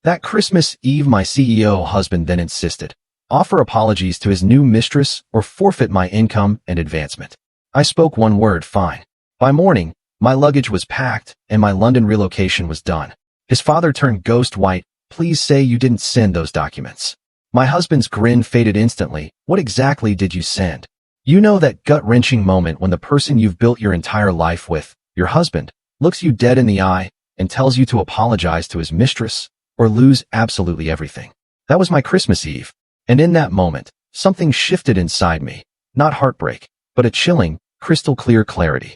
That Christmas Eve, my CEO husband then insisted, offer apologies to his new mistress or forfeit my income and advancement. I spoke one word, fine. By morning, my luggage was packed and my London relocation was done. His father turned ghost white. Please say you didn't send those documents. My husband's grin faded instantly. What exactly did you send? You know, that gut-wrenching moment when the person you've built your entire life with, your husband, looks you dead in the eye and tells you to apologize to his mistress or lose absolutely everything. That was my Christmas Eve. And in that moment, something shifted inside me. Not heartbreak, but a chilling, crystal clear clarity.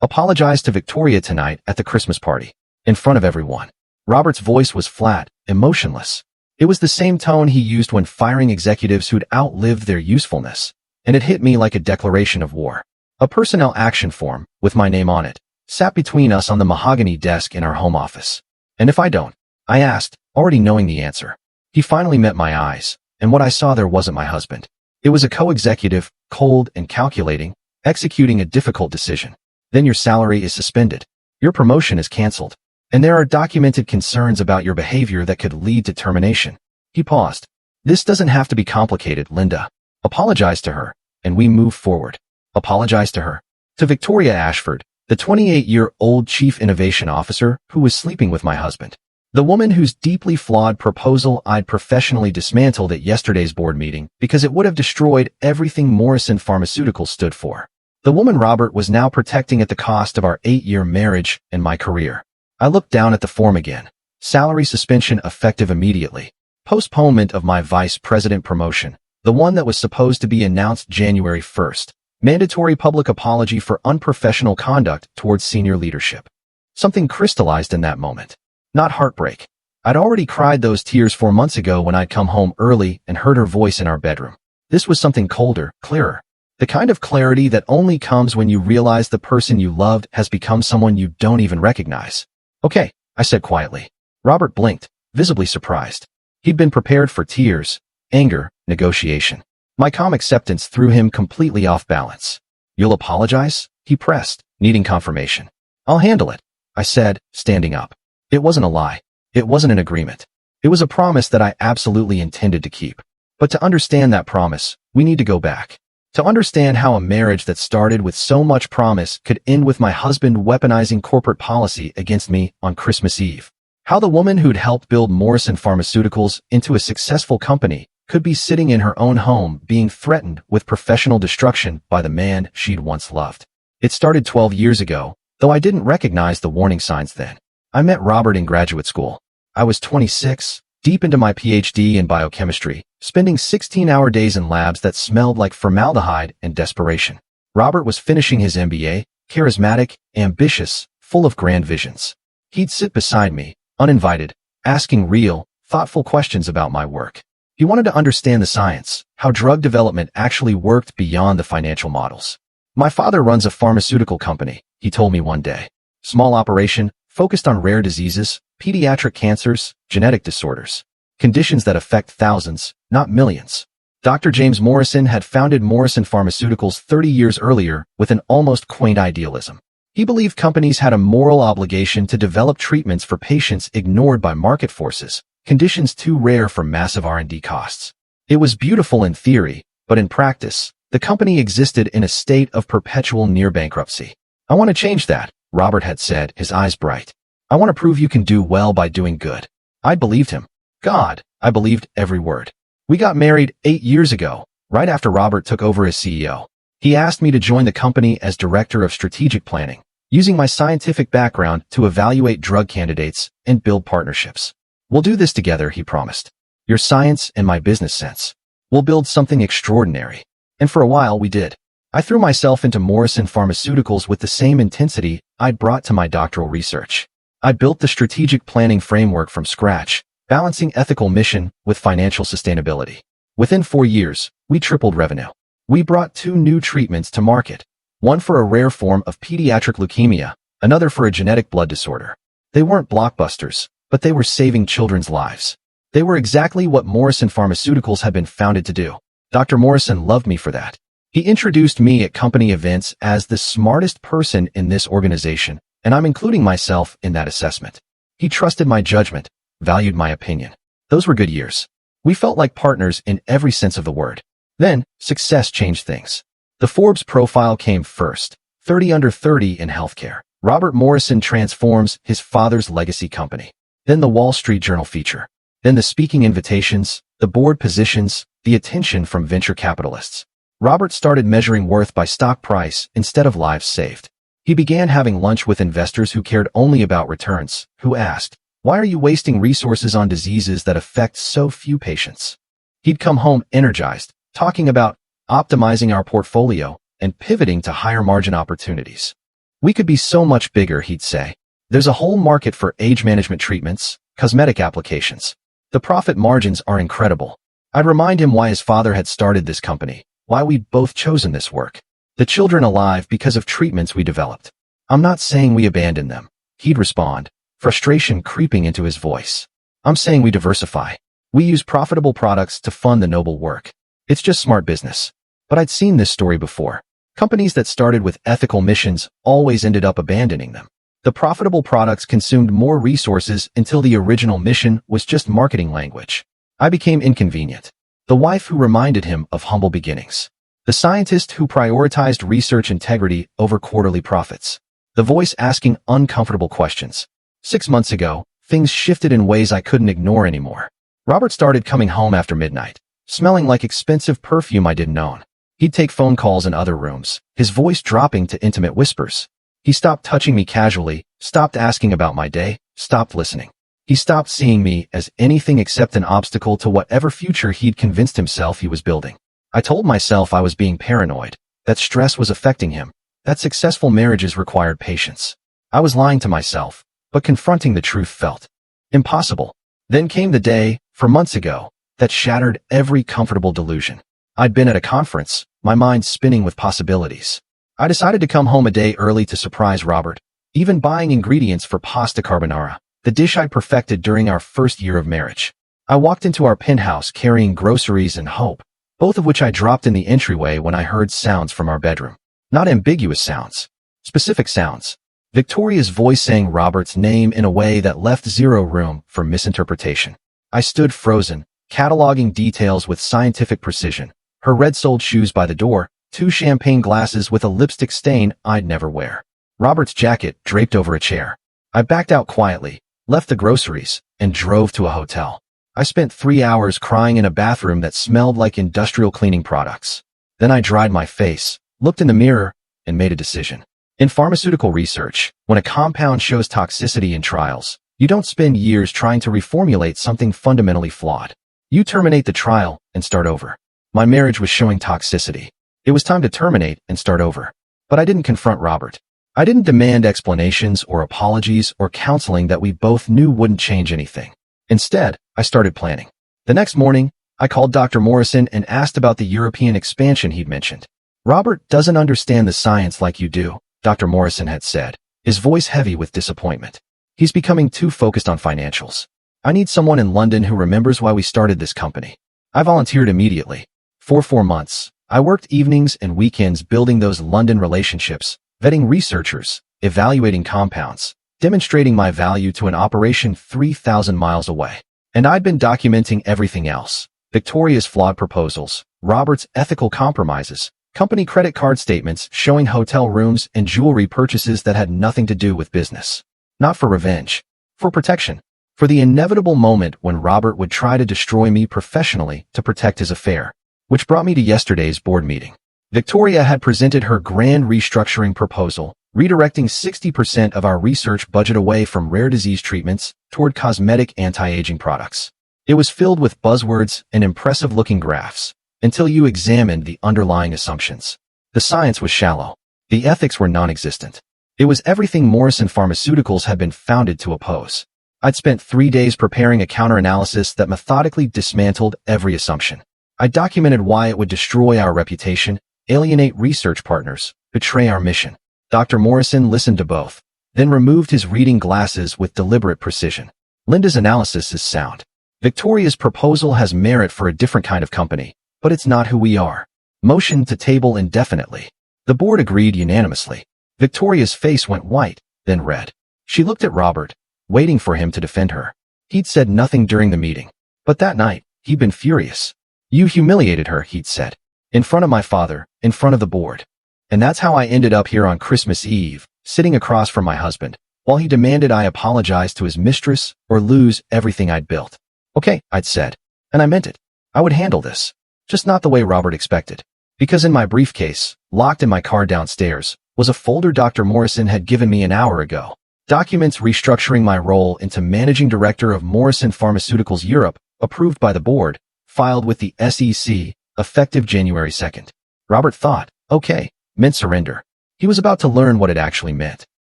Apologize to Victoria tonight at the Christmas party, in front of everyone. Robert's voice was flat, emotionless. It was the same tone he used when firing executives who'd outlived their usefulness, and it hit me like a declaration of war. A personnel action form, with my name on it, sat between us on the mahogany desk in our home office. And if I don't? I asked, already knowing the answer. He finally met my eyes, and what I saw there wasn't my husband. It was a co-executive, cold and calculating, executing a difficult decision. Then your salary is suspended. Your promotion is canceled. And there are documented concerns about your behavior that could lead to termination. He paused. This doesn't have to be complicated, Linda. Apologize to her, and we move forward. Apologize to her. To Victoria Ashford, the 28-year-old chief innovation officer who was sleeping with my husband. The woman whose deeply flawed proposal I'd professionally dismantled at yesterday's board meeting because it would have destroyed everything Morrison Pharmaceuticals stood for. The woman Robert was now protecting at the cost of our 8-year marriage and my career. I looked down at the form again. Salary suspension effective immediately. Postponement of my vice president promotion, the one that was supposed to be announced January 1st. Mandatory public apology for unprofessional conduct towards senior leadership. Something crystallized in that moment. Not heartbreak. I'd already cried those tears 4 months ago when I'd come home early and heard her voice in our bedroom. This was something colder, clearer. The kind of clarity that only comes when you realize the person you loved has become someone you don't even recognize. Okay, I said quietly. Robert blinked, visibly surprised. He'd been prepared for tears, anger, negotiation. My calm acceptance threw him completely off balance. You'll apologize? He pressed, needing confirmation. I'll handle it, I said, standing up. It wasn't a lie. It wasn't an agreement. It was a promise that I absolutely intended to keep. But to understand that promise, we need to go back. To understand how a marriage that started with so much promise could end with my husband weaponizing corporate policy against me on Christmas Eve. How the woman who'd helped build Morrison Pharmaceuticals into a successful company could be sitting in her own home being threatened with professional destruction by the man she'd once loved. It started 12 years ago, though I didn't recognize the warning signs then. I met Robert in graduate school. I was 26, deep into my PhD in biochemistry, spending 16-hour days in labs that smelled like formaldehyde and desperation. Robert was finishing his MBA, charismatic, ambitious, full of grand visions. He'd sit beside me, uninvited, asking real, thoughtful questions about my work. He wanted to understand the science, how drug development actually worked beyond the financial models. My father runs a pharmaceutical company, he told me one day. Small operation, focused on rare diseases, pediatric cancers, genetic disorders. Conditions that affect thousands, not millions. Dr. James Morrison had founded Morrison Pharmaceuticals 30 years earlier with an almost quaint idealism. He believed companies had a moral obligation to develop treatments for patients ignored by market forces, conditions too rare for massive R&D costs. It was beautiful in theory, but in practice, the company existed in a state of perpetual near bankruptcy. I want to change that, Robert had said, his eyes bright. I want to prove you can do well by doing good. I believed him. God, I believed every word. We got married 8 years ago, right after Robert took over as CEO. He asked me to join the company as director of strategic planning, using my scientific background to evaluate drug candidates and build partnerships. We'll do this together, he promised. Your science and my business sense. We'll build something extraordinary. And for a while we did. I threw myself into Morrison Pharmaceuticals with the same intensity I'd brought to my doctoral research. I built the strategic planning framework from scratch, balancing ethical mission with financial sustainability. Within 4 years, we tripled revenue. We brought 2 new treatments to market, one for a rare form of pediatric leukemia, another for a genetic blood disorder. They weren't blockbusters, but they were saving children's lives. They were exactly what Morrison Pharmaceuticals had been founded to do. Dr. Morrison loved me for that. He introduced me at company events as the smartest person in this organization, and I'm including myself in that assessment. He trusted my judgment, valued my opinion. Those were good years. We felt like partners in every sense of the word. Then, success changed things. The Forbes profile came first, 30 under 30 in healthcare. Robert Morrison transforms his father's legacy company. Then the Wall Street Journal feature. Then the speaking invitations, the board positions, the attention from venture capitalists. Robert started measuring worth by stock price instead of lives saved. He began having lunch with investors who cared only about returns, who asked, "Why are you wasting resources on diseases that affect so few patients?" He'd come home energized, talking about optimizing our portfolio and pivoting to higher margin opportunities. "We could be so much bigger," he'd say. "There's a whole market for age management treatments, cosmetic applications. The profit margins are incredible." I'd remind him why his father had started this company, why we'd both chosen this work. "The children alive because of treatments we developed. I'm not saying we abandoned them," he'd respond, frustration creeping into his voice. "I'm saying we diversify. We use profitable products to fund the noble work. It's just smart business." But I'd seen this story before. Companies that started with ethical missions always ended up abandoning them. The profitable products consumed more resources until the original mission was just marketing language. I became inconvenient. The wife who reminded him of humble beginnings. The scientist who prioritized research integrity over quarterly profits. The voice asking uncomfortable questions. 6 months ago, things shifted in ways I couldn't ignore anymore. Robert started coming home after midnight, smelling like expensive perfume I didn't own. He'd take phone calls in other rooms, his voice dropping to intimate whispers. He stopped touching me casually, stopped asking about my day, stopped listening. He stopped seeing me as anything except an obstacle to whatever future he'd convinced himself he was building. I told myself I was being paranoid, that stress was affecting him, that successful marriages required patience. I was lying to myself, but confronting the truth felt impossible. Then came the day, 4 months ago, that shattered every comfortable delusion. I'd been at a conference, my mind spinning with possibilities. I decided to come home a day early to surprise Robert, even buying ingredients for pasta carbonara, the dish I'd perfected during our first year of marriage. I walked into our penthouse carrying groceries and hope, both of which I dropped in the entryway when I heard sounds from our bedroom. Not ambiguous sounds, specific sounds. Victoria's voice saying Robert's name in a way that left zero room for misinterpretation. I stood frozen, cataloging details with scientific precision. Her red-soled shoes by the door, 2 champagne glasses with a lipstick stain I'd never wear. Robert's jacket draped over a chair. I backed out quietly, left the groceries, and drove to a hotel. I spent 3 hours crying in a bathroom that smelled like industrial cleaning products. Then I dried my face, looked in the mirror, and made a decision. In pharmaceutical research, when a compound shows toxicity in trials, you don't spend years trying to reformulate something fundamentally flawed. You terminate the trial and start over. My marriage was showing toxicity. It was time to terminate and start over. But I didn't confront Robert. I didn't demand explanations or apologies or counseling that we both knew wouldn't change anything. Instead, I started planning. The next morning, I called Dr. Morrison and asked about the European expansion he'd mentioned. "Robert doesn't understand the science like you do," Dr. Morrison had said, his voice heavy with disappointment. "He's becoming too focused on financials. I need someone in London who remembers why we started this company." I volunteered immediately. For 4 months, I worked evenings and weekends building those London relationships, vetting researchers, evaluating compounds, demonstrating my value to an operation 3,000 miles away. And I'd been documenting everything else. Victoria's flawed proposals, Robert's ethical compromises, company credit card statements showing hotel rooms and jewelry purchases that had nothing to do with business. Not for revenge, for protection, for the inevitable moment when Robert would try to destroy me professionally to protect his affair. Which brought me to yesterday's board meeting. Victoria had presented her grand restructuring proposal, redirecting 60% of our research budget away from rare disease treatments toward cosmetic anti-aging products. It was filled with buzzwords and impressive-looking graphs, until you examined the underlying assumptions. The science was shallow. The ethics were non-existent. It was everything Morrison Pharmaceuticals had been founded to oppose. I'd spent 3 days preparing a counter-analysis that methodically dismantled every assumption. I documented why it would destroy our reputation, alienate research partners, betray our mission. Dr. Morrison listened to both, then removed his reading glasses with deliberate precision. "Linda's analysis is sound. Victoria's proposal has merit for a different kind of company, but it's not who we are." Motion to table indefinitely. The board agreed unanimously. Victoria's face went white, then red. She looked at Robert, waiting for him to defend her. He'd said nothing during the meeting. But that night, he'd been furious. "You humiliated her," he'd said. "In front of my father, in front of the board." And that's how I ended up here on Christmas Eve, sitting across from my husband, while he demanded I apologize to his mistress or lose everything I'd built. "Okay," I'd said. And I meant it. I would handle this. Just not the way Robert expected. Because in my briefcase, locked in my car downstairs, was a folder Dr. Morrison had given me an hour ago. Documents restructuring my role into Managing Director of Morrison Pharmaceuticals Europe, approved by the board, filed with the SEC, effective January 2nd. Robert thought, okay, meant surrender. He was about to learn what it actually meant.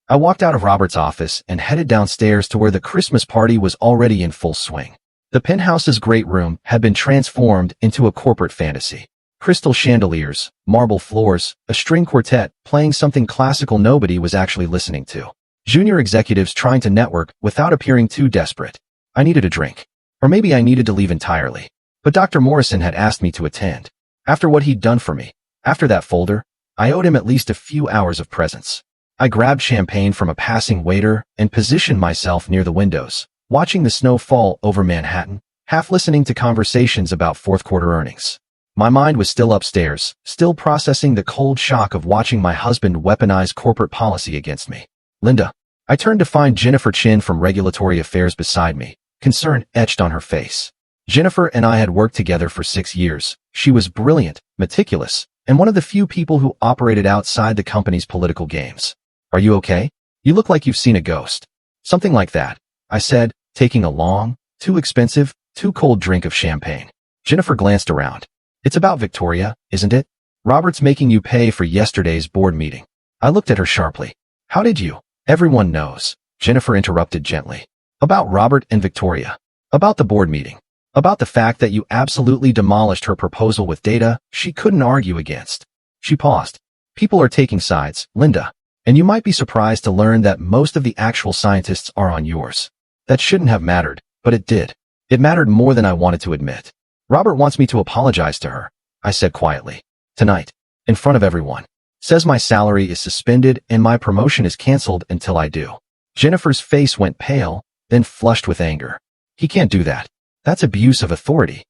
I walked out of Robert's office and headed downstairs to where the Christmas party was already in full swing. The penthouse's great room had been transformed into a corporate fantasy. Crystal chandeliers, marble floors, a string quartet playing something classical nobody was actually listening to. Junior executives trying to network without appearing too desperate. I needed a drink. Or maybe I needed to leave entirely. But Dr. Morrison had asked me to attend. After what he'd done for me, after that folder, I owed him at least a few hours of presence. I grabbed champagne from a passing waiter and positioned myself near the windows, watching the snow fall over Manhattan, half listening to conversations about fourth quarter earnings. My mind was still upstairs, still processing the cold shock of watching my husband weaponize corporate policy against me. "Linda." I turned to find Jennifer Chin from Regulatory Affairs beside me, concern etched on her face. Jennifer and I had worked together for 6 years. She was brilliant, meticulous, and one of the few people who operated outside the company's political games. "Are you okay? You look like you've seen a ghost." "Something like that," I said, taking a long, too expensive, too cold drink of champagne. Jennifer glanced around. "It's about Victoria, isn't it? Robert's making you pay for yesterday's board meeting." I looked at her sharply. "How did you?" "Everyone knows," Jennifer interrupted gently. "About Robert and Victoria. About the board meeting. About the fact that you absolutely demolished her proposal with data she couldn't argue against." She paused. "People are taking sides, Linda. And you might be surprised to learn that most of the actual scientists are on yours. That shouldn't have mattered, but it did. It mattered more than I wanted to admit. Robert wants me to apologize to her," I said quietly. "Tonight. In front of everyone. Says my salary is suspended and my promotion is canceled until I do." Jennifer's face went pale, then flushed with anger. "He can't do that. That's abuse of authority.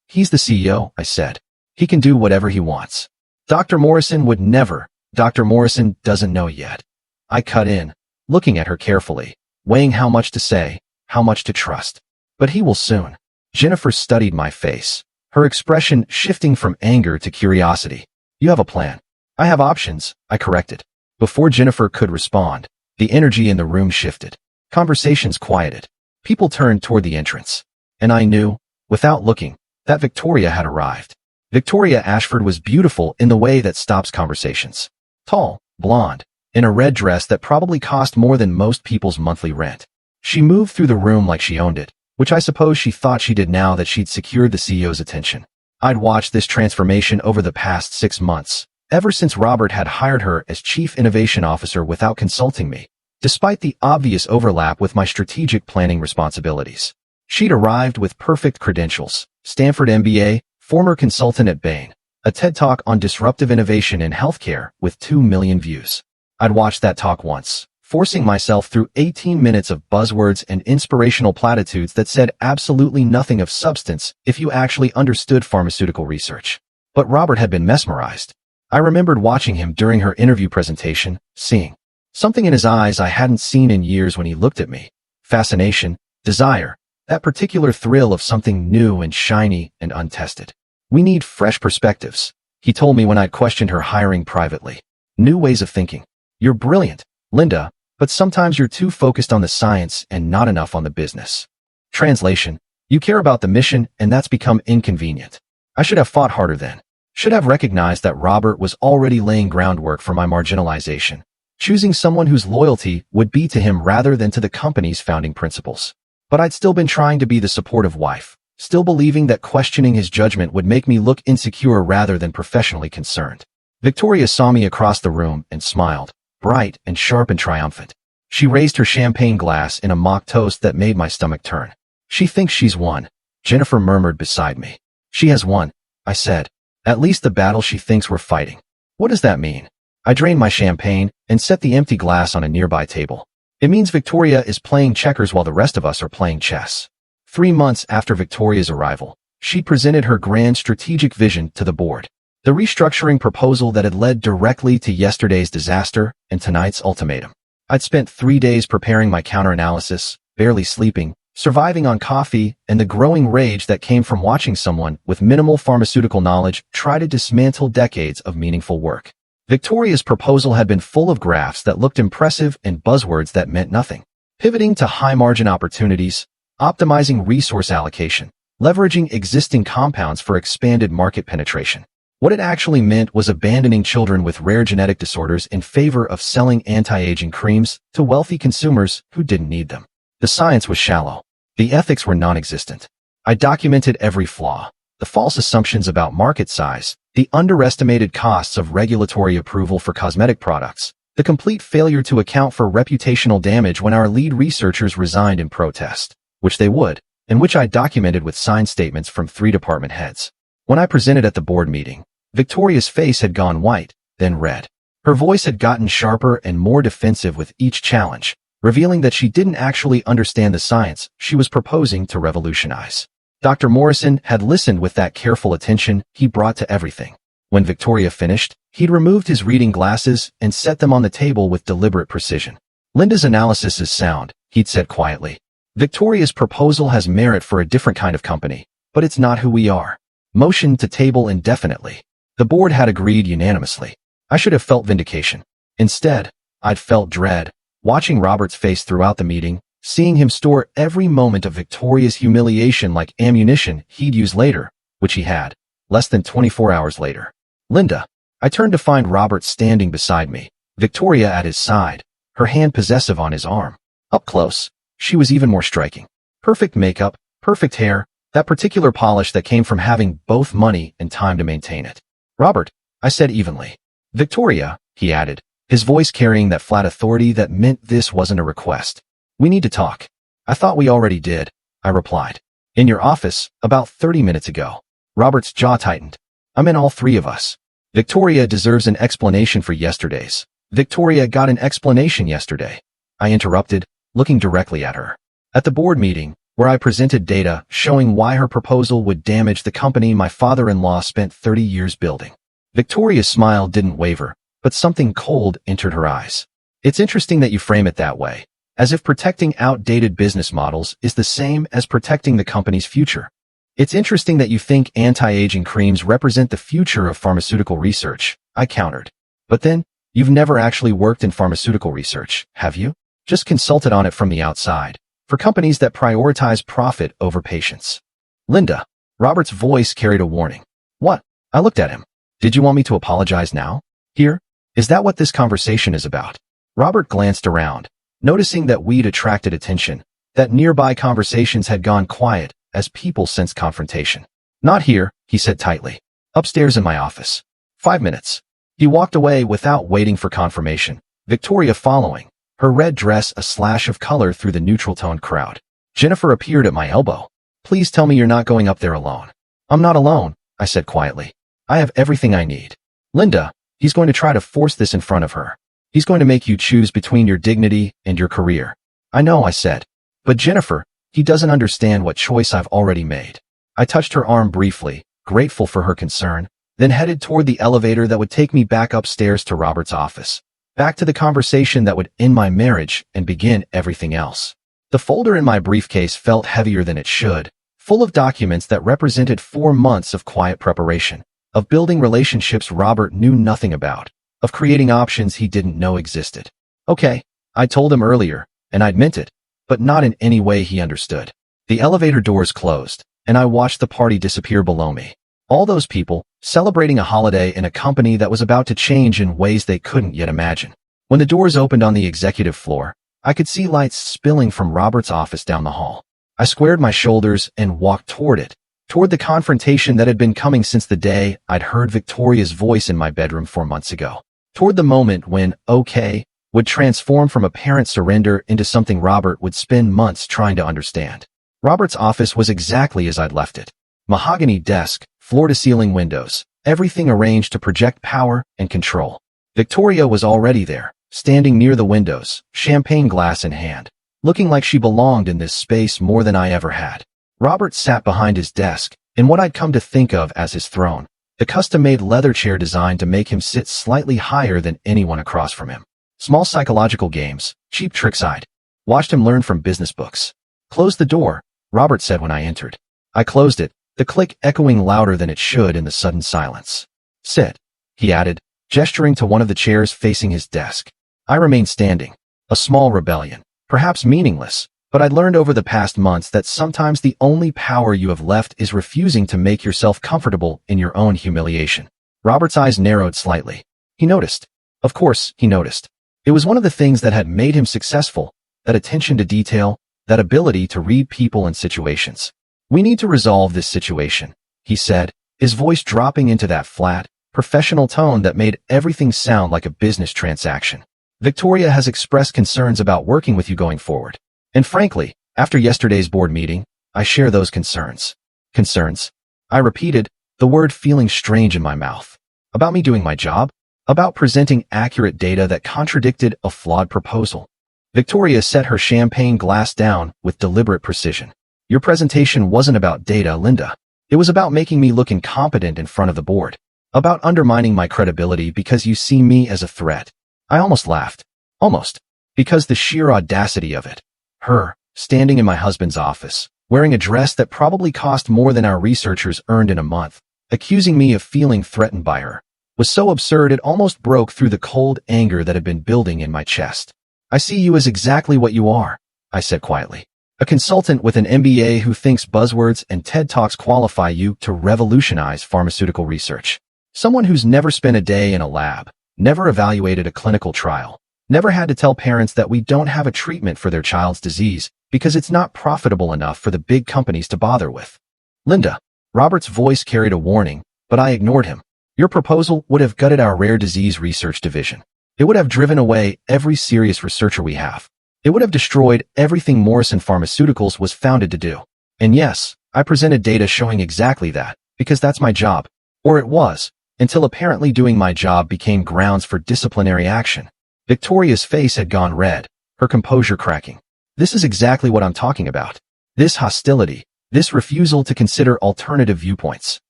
He's the CEO," I said. "He can do whatever he wants." "Dr. Morrison would never. Dr. Morrison doesn't know yet." I cut in, looking at her carefully, weighing how much to say, how much to trust. "But he will soon." Jennifer studied my face, her expression shifting from anger to curiosity. "You have a plan." "I have options," I corrected. Before Jennifer could respond, the energy in the room shifted. Conversations quieted. People turned toward the entrance. And I knew, without looking, that Victoria had arrived. Victoria Ashford was beautiful in the way that stops conversations. Tall, blonde, in a red dress that probably cost more than most people's monthly rent. She moved through the room like she owned it, which I suppose she thought she did now that she'd secured the CEO's attention. I'd watched this transformation over the past 6 months, ever since Robert had hired her as Chief Innovation Officer without consulting me, despite the obvious overlap with my strategic planning responsibilities. She'd arrived with perfect credentials, Stanford MBA, former consultant at Bain, a TED Talk on disruptive innovation in healthcare with 2 million views. I'd watched that talk once, forcing myself through 18 minutes of buzzwords and inspirational platitudes that said absolutely nothing of substance if you actually understood pharmaceutical research. But Robert had been mesmerized. I remembered watching him during her interview presentation, seeing something in his eyes I hadn't seen in years when he looked at me. Fascination, desire, that particular thrill of something new and shiny and untested. "We need fresh perspectives," he told me when I'd questioned her hiring privately. "New ways of thinking. You're brilliant, Linda, but sometimes you're too focused on the science and not enough on the business." Translation: you care about the mission and that's become inconvenient. I should have fought harder then. Should have recognized that Robert was already laying groundwork for my marginalization, choosing someone whose loyalty would be to him rather than to the company's founding principles. But I'd still been trying to be the supportive wife, still believing that questioning his judgment would make me look insecure rather than professionally concerned. Victoria saw me across the room and smiled, bright and sharp and triumphant. She raised her champagne glass in a mock toast that made my stomach turn. "She thinks she's won," Jennifer murmured beside me. "She has won," I said. "At least the battle she thinks we're fighting." "What does that mean?" I drained my champagne and set the empty glass on a nearby table. It means Victoria is playing checkers while the rest of us are playing chess. 3 months after Victoria's arrival, she presented her grand strategic vision to the board. The restructuring proposal that had led directly to yesterday's disaster and tonight's ultimatum. I'd spent 3 days preparing my counter-analysis, barely sleeping, surviving on coffee, and the growing rage that came from watching someone with minimal pharmaceutical knowledge try to dismantle decades of meaningful work. Victoria's proposal had been full of graphs that looked impressive and buzzwords that meant nothing. Pivoting to high-margin opportunities, optimizing resource allocation, leveraging existing compounds for expanded market penetration. What it actually meant was abandoning children with rare genetic disorders in favor of selling anti-aging creams to wealthy consumers who didn't need them. The science was shallow. The ethics were non-existent. I documented every flaw, the false assumptions about market size, the underestimated costs of regulatory approval for cosmetic products, the complete failure to account for reputational damage when our lead researchers resigned in protest, which they would, and which I documented with signed statements from 3 department heads. When I presented at the board meeting, Victoria's face had gone white, then red. Her voice had gotten sharper and more defensive with each challenge, revealing that she didn't actually understand the science she was proposing to revolutionize. Dr. Morrison had listened with that careful attention he brought to everything. When Victoria finished, he'd removed his reading glasses and set them on the table with deliberate precision. Linda's analysis is sound, he'd said quietly. Victoria's proposal has merit for a different kind of company, but it's not who we are. Motion to table indefinitely. The board had agreed unanimously. I should have felt vindication. Instead, I'd felt dread, watching Robert's face throughout the meeting, seeing him store every moment of Victoria's humiliation like ammunition he'd use later, which he had, less than 24 hours later. Linda. I turned to find Robert standing beside me, Victoria at his side, her hand possessive on his arm. Up close, she was even more striking. Perfect makeup, perfect hair, that particular polish that came from having both money and time to maintain it. Robert, I said evenly. Victoria, he added, his voice carrying that flat authority that meant this wasn't a request. We need to talk. I thought we already did, I replied. In your office, about 30 minutes ago. Robert's jaw tightened. I meant all 3 of us. Victoria deserves an explanation for yesterday's. Victoria got an explanation yesterday. I interrupted, looking directly at her. At the board meeting, where I presented data showing why her proposal would damage the company my father-in-law spent 30 years building. Victoria's smile didn't waver, but something cold entered her eyes. It's interesting that you frame it that way, as if protecting outdated business models is the same as protecting the company's future. It's interesting that you think anti-aging creams represent the future of pharmaceutical research, I countered. But then, you've never actually worked in pharmaceutical research, have you? Just consulted on it from the outside, for companies that prioritize profit over patients. Linda. Robert's voice carried a warning. What? I looked at him. Did you want me to apologize now? Here? Is that what this conversation is about? Robert glanced around, noticing that we'd attracted attention, that nearby conversations had gone quiet as people sensed confrontation. Not here, he said tightly. Upstairs in my office. 5 minutes. He walked away without waiting for confirmation, Victoria following, her red dress a slash of color through the neutral-toned crowd. Jennifer appeared at my elbow. Please tell me you're not going up there alone. I'm not alone, I said quietly. I have everything I need. Linda, he's going to try to force this in front of her. He's going to make you choose between your dignity and your career. I know, I said. But Jennifer, he doesn't understand what choice I've already made. I touched her arm briefly, grateful for her concern, then headed toward the elevator that would take me back upstairs to Robert's office. Back to the conversation that would end my marriage and begin everything else. The folder in my briefcase felt heavier than it should, full of documents that represented 4 months of quiet preparation, of building relationships Robert knew nothing about, of creating options he didn't know existed. Okay, I told him earlier, and I'd meant it, but not in any way he understood. The elevator doors closed, and I watched the party disappear below me. All those people, celebrating a holiday in a company that was about to change in ways they couldn't yet imagine. When the doors opened on the executive floor, I could see lights spilling from Robert's office down the hall. I squared my shoulders and walked toward it, toward the confrontation that had been coming since the day I'd heard Victoria's voice in my bedroom 4 months ago. Toward the moment when, okay, would transform from apparent surrender into something Robert would spend months trying to understand. Robert's office was exactly as I'd left it. Mahogany desk, floor-to-ceiling windows, everything arranged to project power and control. Victoria was already there, standing near the windows, champagne glass in hand, looking like she belonged in this space more than I ever had. Robert sat behind his desk, in what I'd come to think of as his throne, the custom-made leather chair designed to make him sit slightly higher than anyone across from him. Small psychological games, cheap tricks I'd watched him learn from business books. "Close the door," Robert said when I entered. I closed it, the click echoing louder than it should in the sudden silence. "Sit," he added, gesturing to one of the chairs facing his desk. I remained standing. A small rebellion, perhaps meaningless, but I'd learned over the past months that sometimes the only power you have left is refusing to make yourself comfortable in your own humiliation. Robert's eyes narrowed slightly. He noticed. Of course, he noticed. It was one of the things that had made him successful, that attention to detail, that ability to read people and situations. "We need to resolve this situation," he said, his voice dropping into that flat, professional tone that made everything sound like a business transaction. "Victoria has expressed concerns about working with you going forward. And frankly, after yesterday's board meeting, I share those concerns." "Concerns?" I repeated, the word feeling strange in my mouth. "About me doing my job? About presenting accurate data that contradicted a flawed proposal?" Victoria set her champagne glass down with deliberate precision. "Your presentation wasn't about data, Linda. It was about making me look incompetent in front of the board. About undermining my credibility because you see me as a threat." I almost laughed. Almost. Because the sheer audacity of it. Her, standing in my husband's office, wearing a dress that probably cost more than our researchers earned in a month, accusing me of feeling threatened by her, was so absurd it almost broke through the cold anger that had been building in my chest. "I see you as exactly what you are," I said quietly. "A consultant with an MBA who thinks buzzwords and TED Talks qualify you to revolutionize pharmaceutical research. Someone who's never spent a day in a lab, never evaluated a clinical trial, never had to tell parents that we don't have a treatment for their child's disease because it's not profitable enough for the big companies to bother with." "Linda," Robert's voice carried a warning, but I ignored him. "Your proposal would have gutted our rare disease research division. It would have driven away every serious researcher we have. It would have destroyed everything Morrison Pharmaceuticals was founded to do. And yes, I presented data showing exactly that, because that's my job. Or it was, until apparently doing my job became grounds for disciplinary action." Victoria's face had gone red, her composure cracking. "This is exactly what I'm talking about. This hostility, this refusal to consider alternative viewpoints.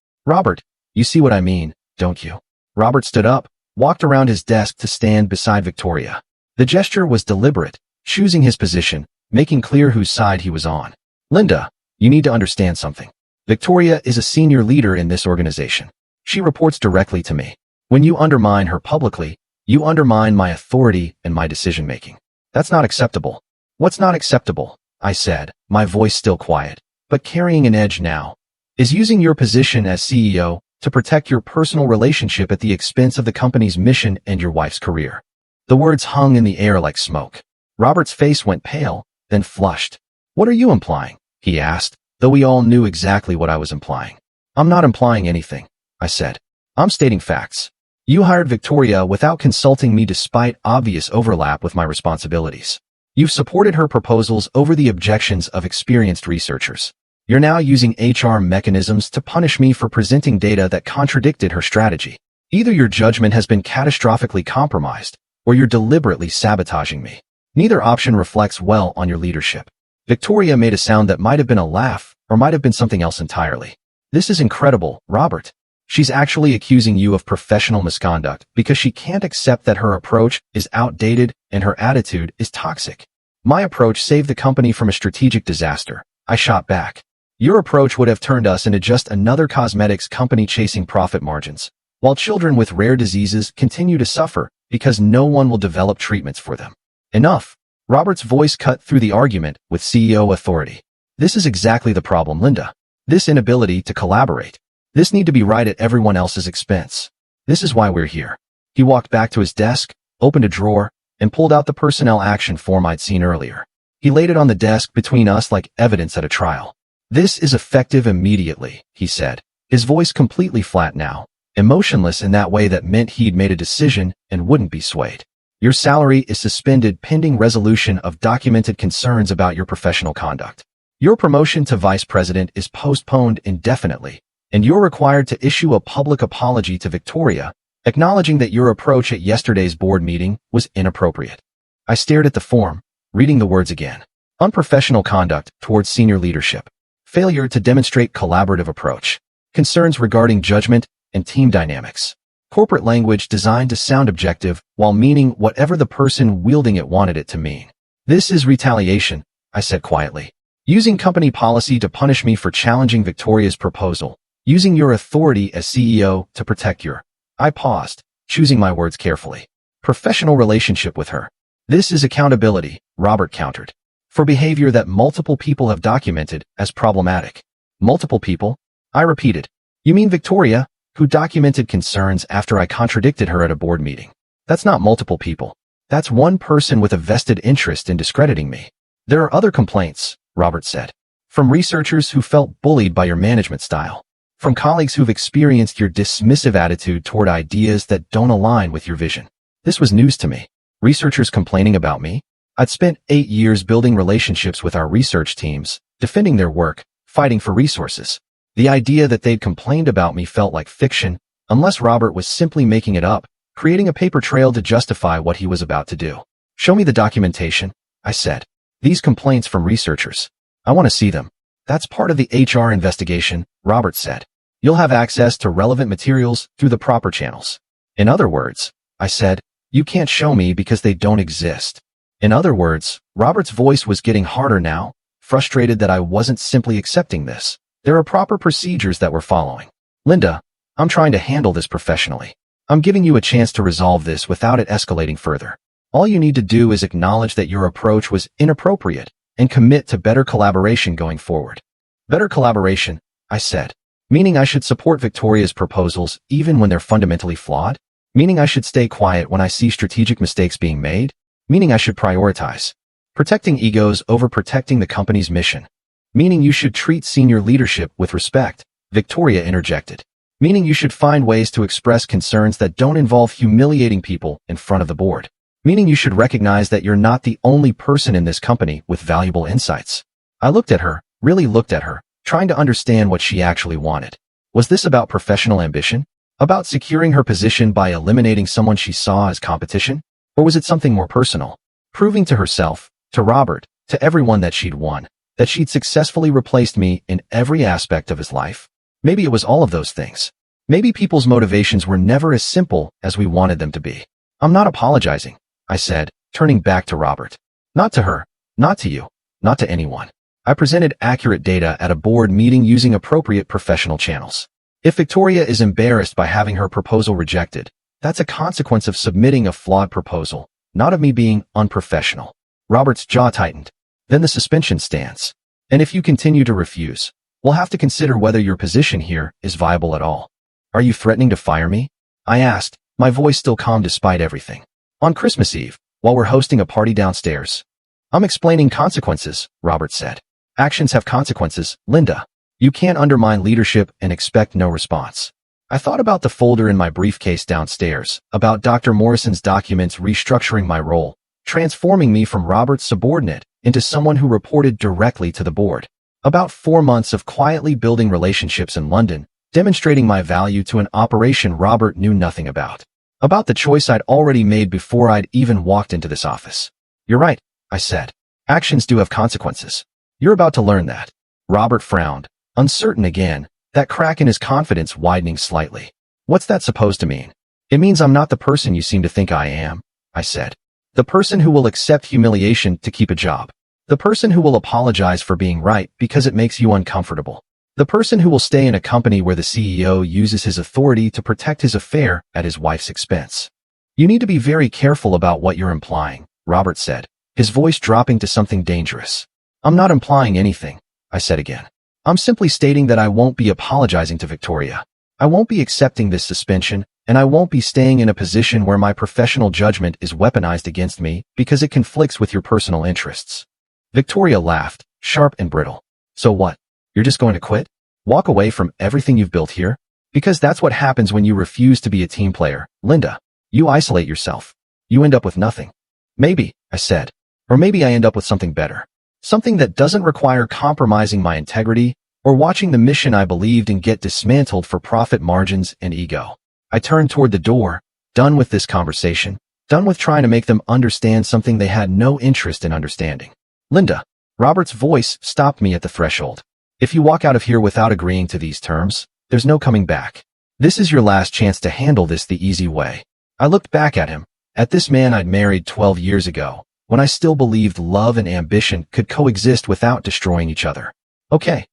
Robert, you see what I mean, don't you?" Robert stood up, walked around his desk to stand beside Victoria. The gesture was deliberate, choosing his position, making clear whose side he was on. "Linda, you need to understand something. Victoria is a senior leader in this organization. She reports directly to me. When you undermine her publicly, you undermine my authority and my decision-making. That's not acceptable." "What's not acceptable?" I said, my voice still quiet, but carrying an edge now, "is using your position as CEO to protect your personal relationship at the expense of the company's mission and your wife's career." The words hung in the air like smoke. Robert's face went pale, then flushed. "What are you implying?" he asked, though we all knew exactly what I was implying. "I'm not implying anything," I said. "I'm stating facts. You hired Victoria without consulting me despite obvious overlap with my responsibilities. You've supported her proposals over the objections of experienced researchers. You're now using HR mechanisms to punish me for presenting data that contradicted her strategy. Either your judgment has been catastrophically compromised, or you're deliberately sabotaging me. Neither option reflects well on your leadership." Victoria made a sound that might have been a laugh, or might have been something else entirely. "This is incredible, Robert. She's actually accusing you of professional misconduct because she can't accept that her approach is outdated and her attitude is toxic." "My approach saved the company from a strategic disaster," I shot back. "Your approach would have turned us into just another cosmetics company chasing profit margins, while children with rare diseases continue to suffer because no one will develop treatments for them." "Enough." Robert's voice cut through the argument with CEO authority. "This is exactly the problem, Linda. This inability to collaborate. This need to be right at everyone else's expense. This is why we're here." He walked back to his desk, opened a drawer, and pulled out the personnel action form I'd seen earlier. He laid it on the desk between us like evidence at a trial. "This is effective immediately," he said, his voice completely flat now, emotionless in that way that meant he'd made a decision and wouldn't be swayed. "Your salary is suspended pending resolution of documented concerns about your professional conduct. Your promotion to vice president is postponed indefinitely, and you're required to issue a public apology to Victoria acknowledging that your approach at yesterday's board meeting was inappropriate. I stared at the form, reading the words again. Unprofessional conduct towards senior leadership. Failure to demonstrate collaborative approach. Concerns regarding judgment and team dynamics. Corporate language designed to sound objective while meaning whatever the person wielding it wanted it to mean. This is retaliation, I said quietly. Using company policy to punish me for challenging Victoria's proposal. Using your authority as CEO to protect your... I paused, choosing my words carefully. Professional relationship with her. This is accountability, Robert countered. For behavior that multiple people have documented as problematic. Multiple people? I repeated. You mean Victoria, who documented concerns after I contradicted her at a board meeting? That's not multiple people. That's one person with a vested interest in discrediting me. There are other complaints, Robert said. From researchers who felt bullied by your management style. From colleagues who've experienced your dismissive attitude toward ideas that don't align with your vision. This was news to me. Researchers complaining about me? I'd spent 8 years building relationships with our research teams, defending their work, fighting for resources. The idea that they'd complained about me felt like fiction, unless Robert was simply making it up, creating a paper trail to justify what he was about to do. Show me the documentation, I said. These complaints from researchers. I want to see them. That's part of the HR investigation, Robert said. You'll have access to relevant materials through the proper channels. In other words, I said, you can't show me because they don't exist. In other words, Robert's voice was getting harder now, frustrated that I wasn't simply accepting this. There are proper procedures that we're following. Linda, I'm trying to handle this professionally. I'm giving you a chance to resolve this without it escalating further. All you need to do is acknowledge that your approach was inappropriate and commit to better collaboration going forward. Better collaboration, I said. Meaning I should support Victoria's proposals even when they're fundamentally flawed? Meaning I should stay quiet when I see strategic mistakes being made? Meaning I should prioritize protecting egos over protecting the company's mission. Meaning you should treat senior leadership with respect, Victoria interjected. Meaning you should find ways to express concerns that don't involve humiliating people in front of the board. Meaning you should recognize that you're not the only person in this company with valuable insights. I looked at her, really looked at her, trying to understand what she actually wanted. Was this about professional ambition? About securing her position by eliminating someone she saw as competition? Or was it something more personal? Proving to herself, to Robert, to everyone that she'd won, that she'd successfully replaced me in every aspect of his life? Maybe it was all of those things. Maybe people's motivations were never as simple as we wanted them to be. I'm not apologizing, I said, turning back to Robert. Not to her, not to you, not to anyone. I presented accurate data at a board meeting using appropriate professional channels. If Victoria is embarrassed by having her proposal rejected, that's a consequence of submitting a flawed proposal, not of me being unprofessional. Robert's jaw tightened. Then the suspension stands. And if you continue to refuse, we'll have to consider whether your position here is viable at all. Are you threatening to fire me? I asked, my voice still calm despite everything. On Christmas Eve, while we're hosting a party downstairs. I'm explaining consequences, Robert said. Actions have consequences, Linda. You can't undermine leadership and expect no response. I thought about the folder in my briefcase downstairs, about Dr. Morrison's documents restructuring my role, transforming me from Robert's subordinate into someone who reported directly to the board. About 4 months of quietly building relationships in London, demonstrating my value to an operation Robert knew nothing about. About the choice I'd already made before I'd even walked into this office. You're right, I said. Actions do have consequences. You're about to learn that. Robert frowned, uncertain again, that crack in his confidence widening slightly. What's that supposed to mean? It means I'm not the person you seem to think I am, I said. The person who will accept humiliation to keep a job. The person who will apologize for being right because it makes you uncomfortable. The person who will stay in a company where the CEO uses his authority to protect his affair at his wife's expense. You need to be very careful about what you're implying, Robert said, his voice dropping to something dangerous. I'm not implying anything, I said again. I'm simply stating that I won't be apologizing to Victoria. I won't be accepting this suspension, and I won't be staying in a position where my professional judgment is weaponized against me because it conflicts with your personal interests. Victoria laughed, sharp and brittle. So what? You're just going to quit? Walk away from everything you've built here? Because that's what happens when you refuse to be a team player, Linda. You isolate yourself. You end up with nothing. Maybe, I said. Or maybe I end up with something better. Something that doesn't require compromising my integrity or watching the mission I believed in get dismantled for profit margins and ego. I turned toward the door, done with this conversation, done with trying to make them understand something they had no interest in understanding. Linda. Robert's voice stopped me at the threshold. If you walk out of here without agreeing to these terms, there's no coming back. This is your last chance to handle this the easy way. I looked back at him, at this man I'd married 12 years ago, when I still believed love and ambition could coexist without destroying each other. Okay,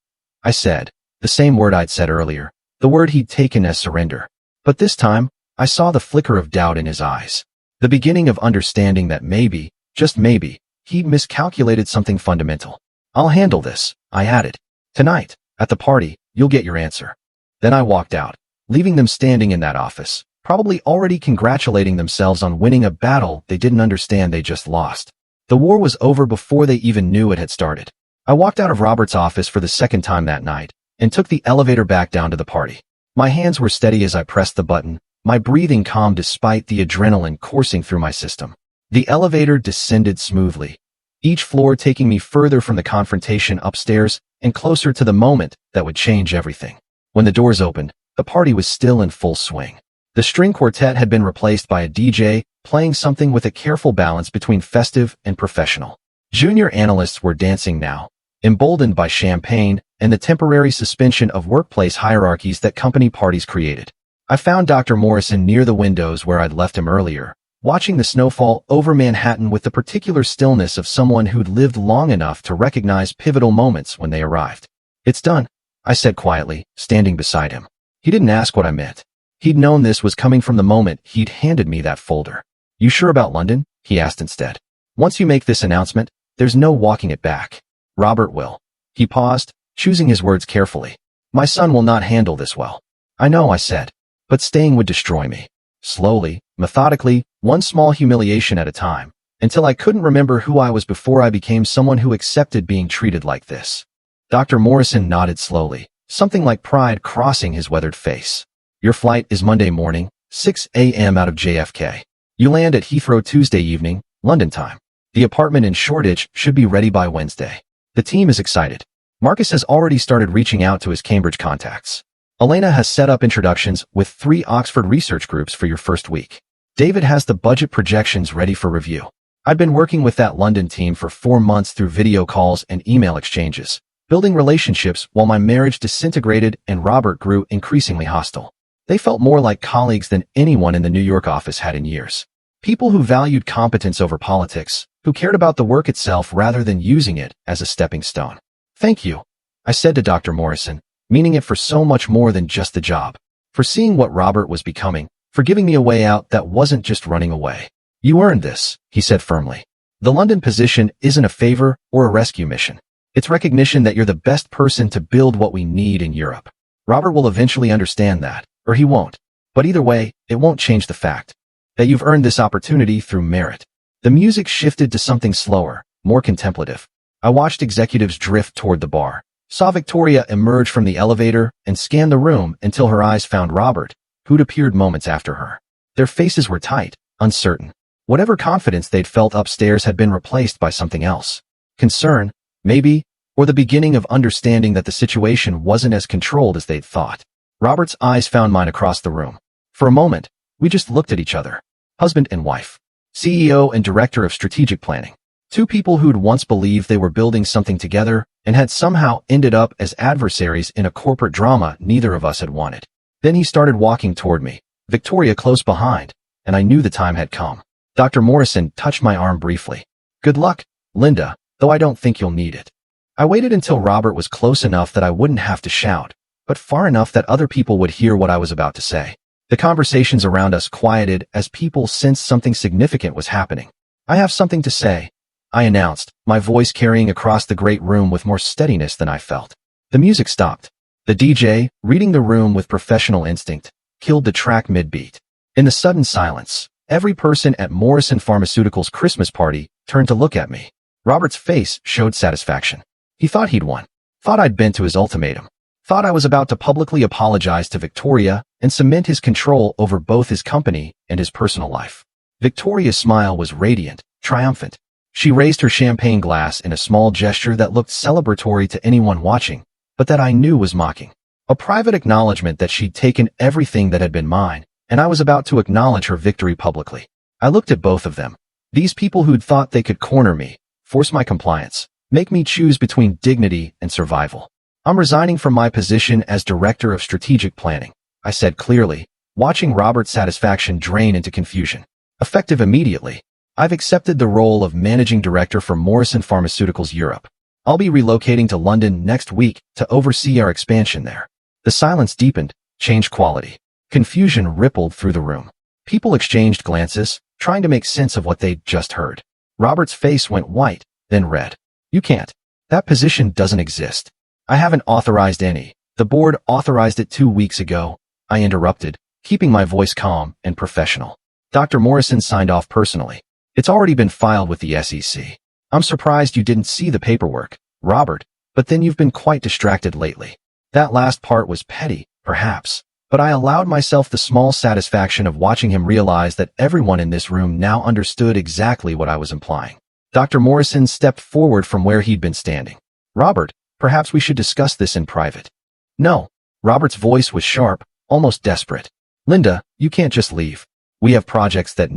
I said, the same word I'd said earlier, the word he'd taken as surrender. But this time, I saw the flicker of doubt in his eyes. The beginning of understanding that maybe, just maybe, he'd miscalculated something fundamental. I'll handle this, I added. Tonight, at the party, you'll get your answer. Then I walked out, leaving them standing in that office, probably already congratulating themselves on winning a battle they didn't understand they just lost. The war was over before they even knew it had started. I walked out of Robert's office for the second time that night, and took the elevator back down to the party. My hands were steady as I pressed the button, my breathing calm despite the adrenaline coursing through my system. The elevator descended smoothly, each floor taking me further from the confrontation upstairs and closer to the moment that would change everything. When the doors opened, the party was still in full swing. The string quartet had been replaced by a DJ, playing something with a careful balance between festive and professional. Junior analysts were dancing now, emboldened by champagne and the temporary suspension of workplace hierarchies that company parties created. I found Dr. Morrison near the windows where I'd left him earlier, watching the snowfall over Manhattan with the particular stillness of someone who'd lived long enough to recognize pivotal moments when they arrived. It's done, I said quietly, standing beside him. He didn't ask what I meant. He'd known this was coming from the moment he'd handed me that folder. You sure about London? He asked instead. Once you make this announcement, there's no walking it back. Robert will. He paused, choosing his words carefully. My son will not handle this well. I know, I said. But staying would destroy me. Slowly, methodically, one small humiliation at a time, until I couldn't remember who I was before I became someone who accepted being treated like this. Dr. Morrison nodded slowly, something like pride crossing his weathered face. Your flight is Monday morning, 6 a.m. out of JFK. You land at Heathrow Tuesday evening, London time. The apartment in Shoreditch should be ready by Wednesday. The team is excited. Marcus has already started reaching out to his Cambridge contacts. Elena has set up introductions with 3 Oxford research groups for your first week. David has the budget projections ready for review. I'd been working with that London team for 4 months through video calls and email exchanges, building relationships while my marriage disintegrated and Robert grew increasingly hostile. They felt more like colleagues than anyone in the New York office had in years. People who valued competence over politics, who cared about the work itself rather than using it as a stepping stone. Thank you, I said to Dr. Morrison, meaning it for so much more than just the job, for seeing what Robert was becoming, for giving me a way out that wasn't just running away. You earned this, he said firmly. The London position isn't a favor or a rescue mission. It's recognition that you're the best person to build what we need in Europe. Robert will eventually understand that, or he won't. But either way, it won't change the fact that you've earned this opportunity through merit. The music shifted to something slower, more contemplative. I watched executives drift toward the bar, saw Victoria emerge from the elevator and scan the room until her eyes found Robert, who'd appeared moments after her. Their faces were tight, uncertain. Whatever confidence they'd felt upstairs had been replaced by something else. Concern, maybe, or the beginning of understanding that the situation wasn't as controlled as they'd thought. Robert's eyes found mine across the room. For a moment, we just looked at each other. Husband and wife. CEO and Director of Strategic Planning. 2 people who'd once believed they were building something together and had somehow ended up as adversaries in a corporate drama neither of us had wanted. Then he started walking toward me, Victoria close behind, and I knew the time had come. Dr. Morrison touched my arm briefly. Good luck, Linda, though I don't think you'll need it. I waited until Robert was close enough that I wouldn't have to shout, but far enough that other people would hear what I was about to say. The conversations around us quieted as people sensed something significant was happening. I have something to say, I announced, my voice carrying across the great room with more steadiness than I felt. The music stopped. The DJ, reading the room with professional instinct, killed the track mid-beat. In the sudden silence, every person at Morrison Pharmaceuticals' Christmas party turned to look at me. Robert's face showed satisfaction. He thought he'd won. Thought I'd bent to his ultimatum. Thought I was about to publicly apologize to Victoria and cement his control over both his company and his personal life. Victoria's smile was radiant, triumphant. She raised her champagne glass in a small gesture that looked celebratory to anyone watching, but that I knew was mocking. A private acknowledgement that she'd taken everything that had been mine and I was about to acknowledge her victory publicly. I looked at both of them. These people who'd thought they could corner me, force my compliance, make me choose between dignity and survival. I'm resigning from my position as Director of Strategic Planning, I said clearly, watching Robert's satisfaction drain into confusion. Effective immediately, I've accepted the role of Managing Director for Morrison Pharmaceuticals Europe. I'll be relocating to London next week to oversee our expansion there. The silence deepened, changed quality. Confusion rippled through the room. People exchanged glances, trying to make sense of what they'd just heard. Robert's face went white, then red. You can't. That position doesn't exist. I haven't authorized any. The board authorized it 2 weeks ago, I interrupted, keeping my voice calm and professional. Dr. Morrison signed off personally. It's already been filed with the SEC. I'm surprised you didn't see the paperwork, Robert, but then you've been quite distracted lately. That last part was petty, perhaps, but I allowed myself the small satisfaction of watching him realize that everyone in this room now understood exactly what I was implying. Dr. Morrison stepped forward from where he'd been standing. Robert, perhaps we should discuss this in private. No. Robert's voice was sharp, almost desperate. Linda, you can't just leave. We have projects that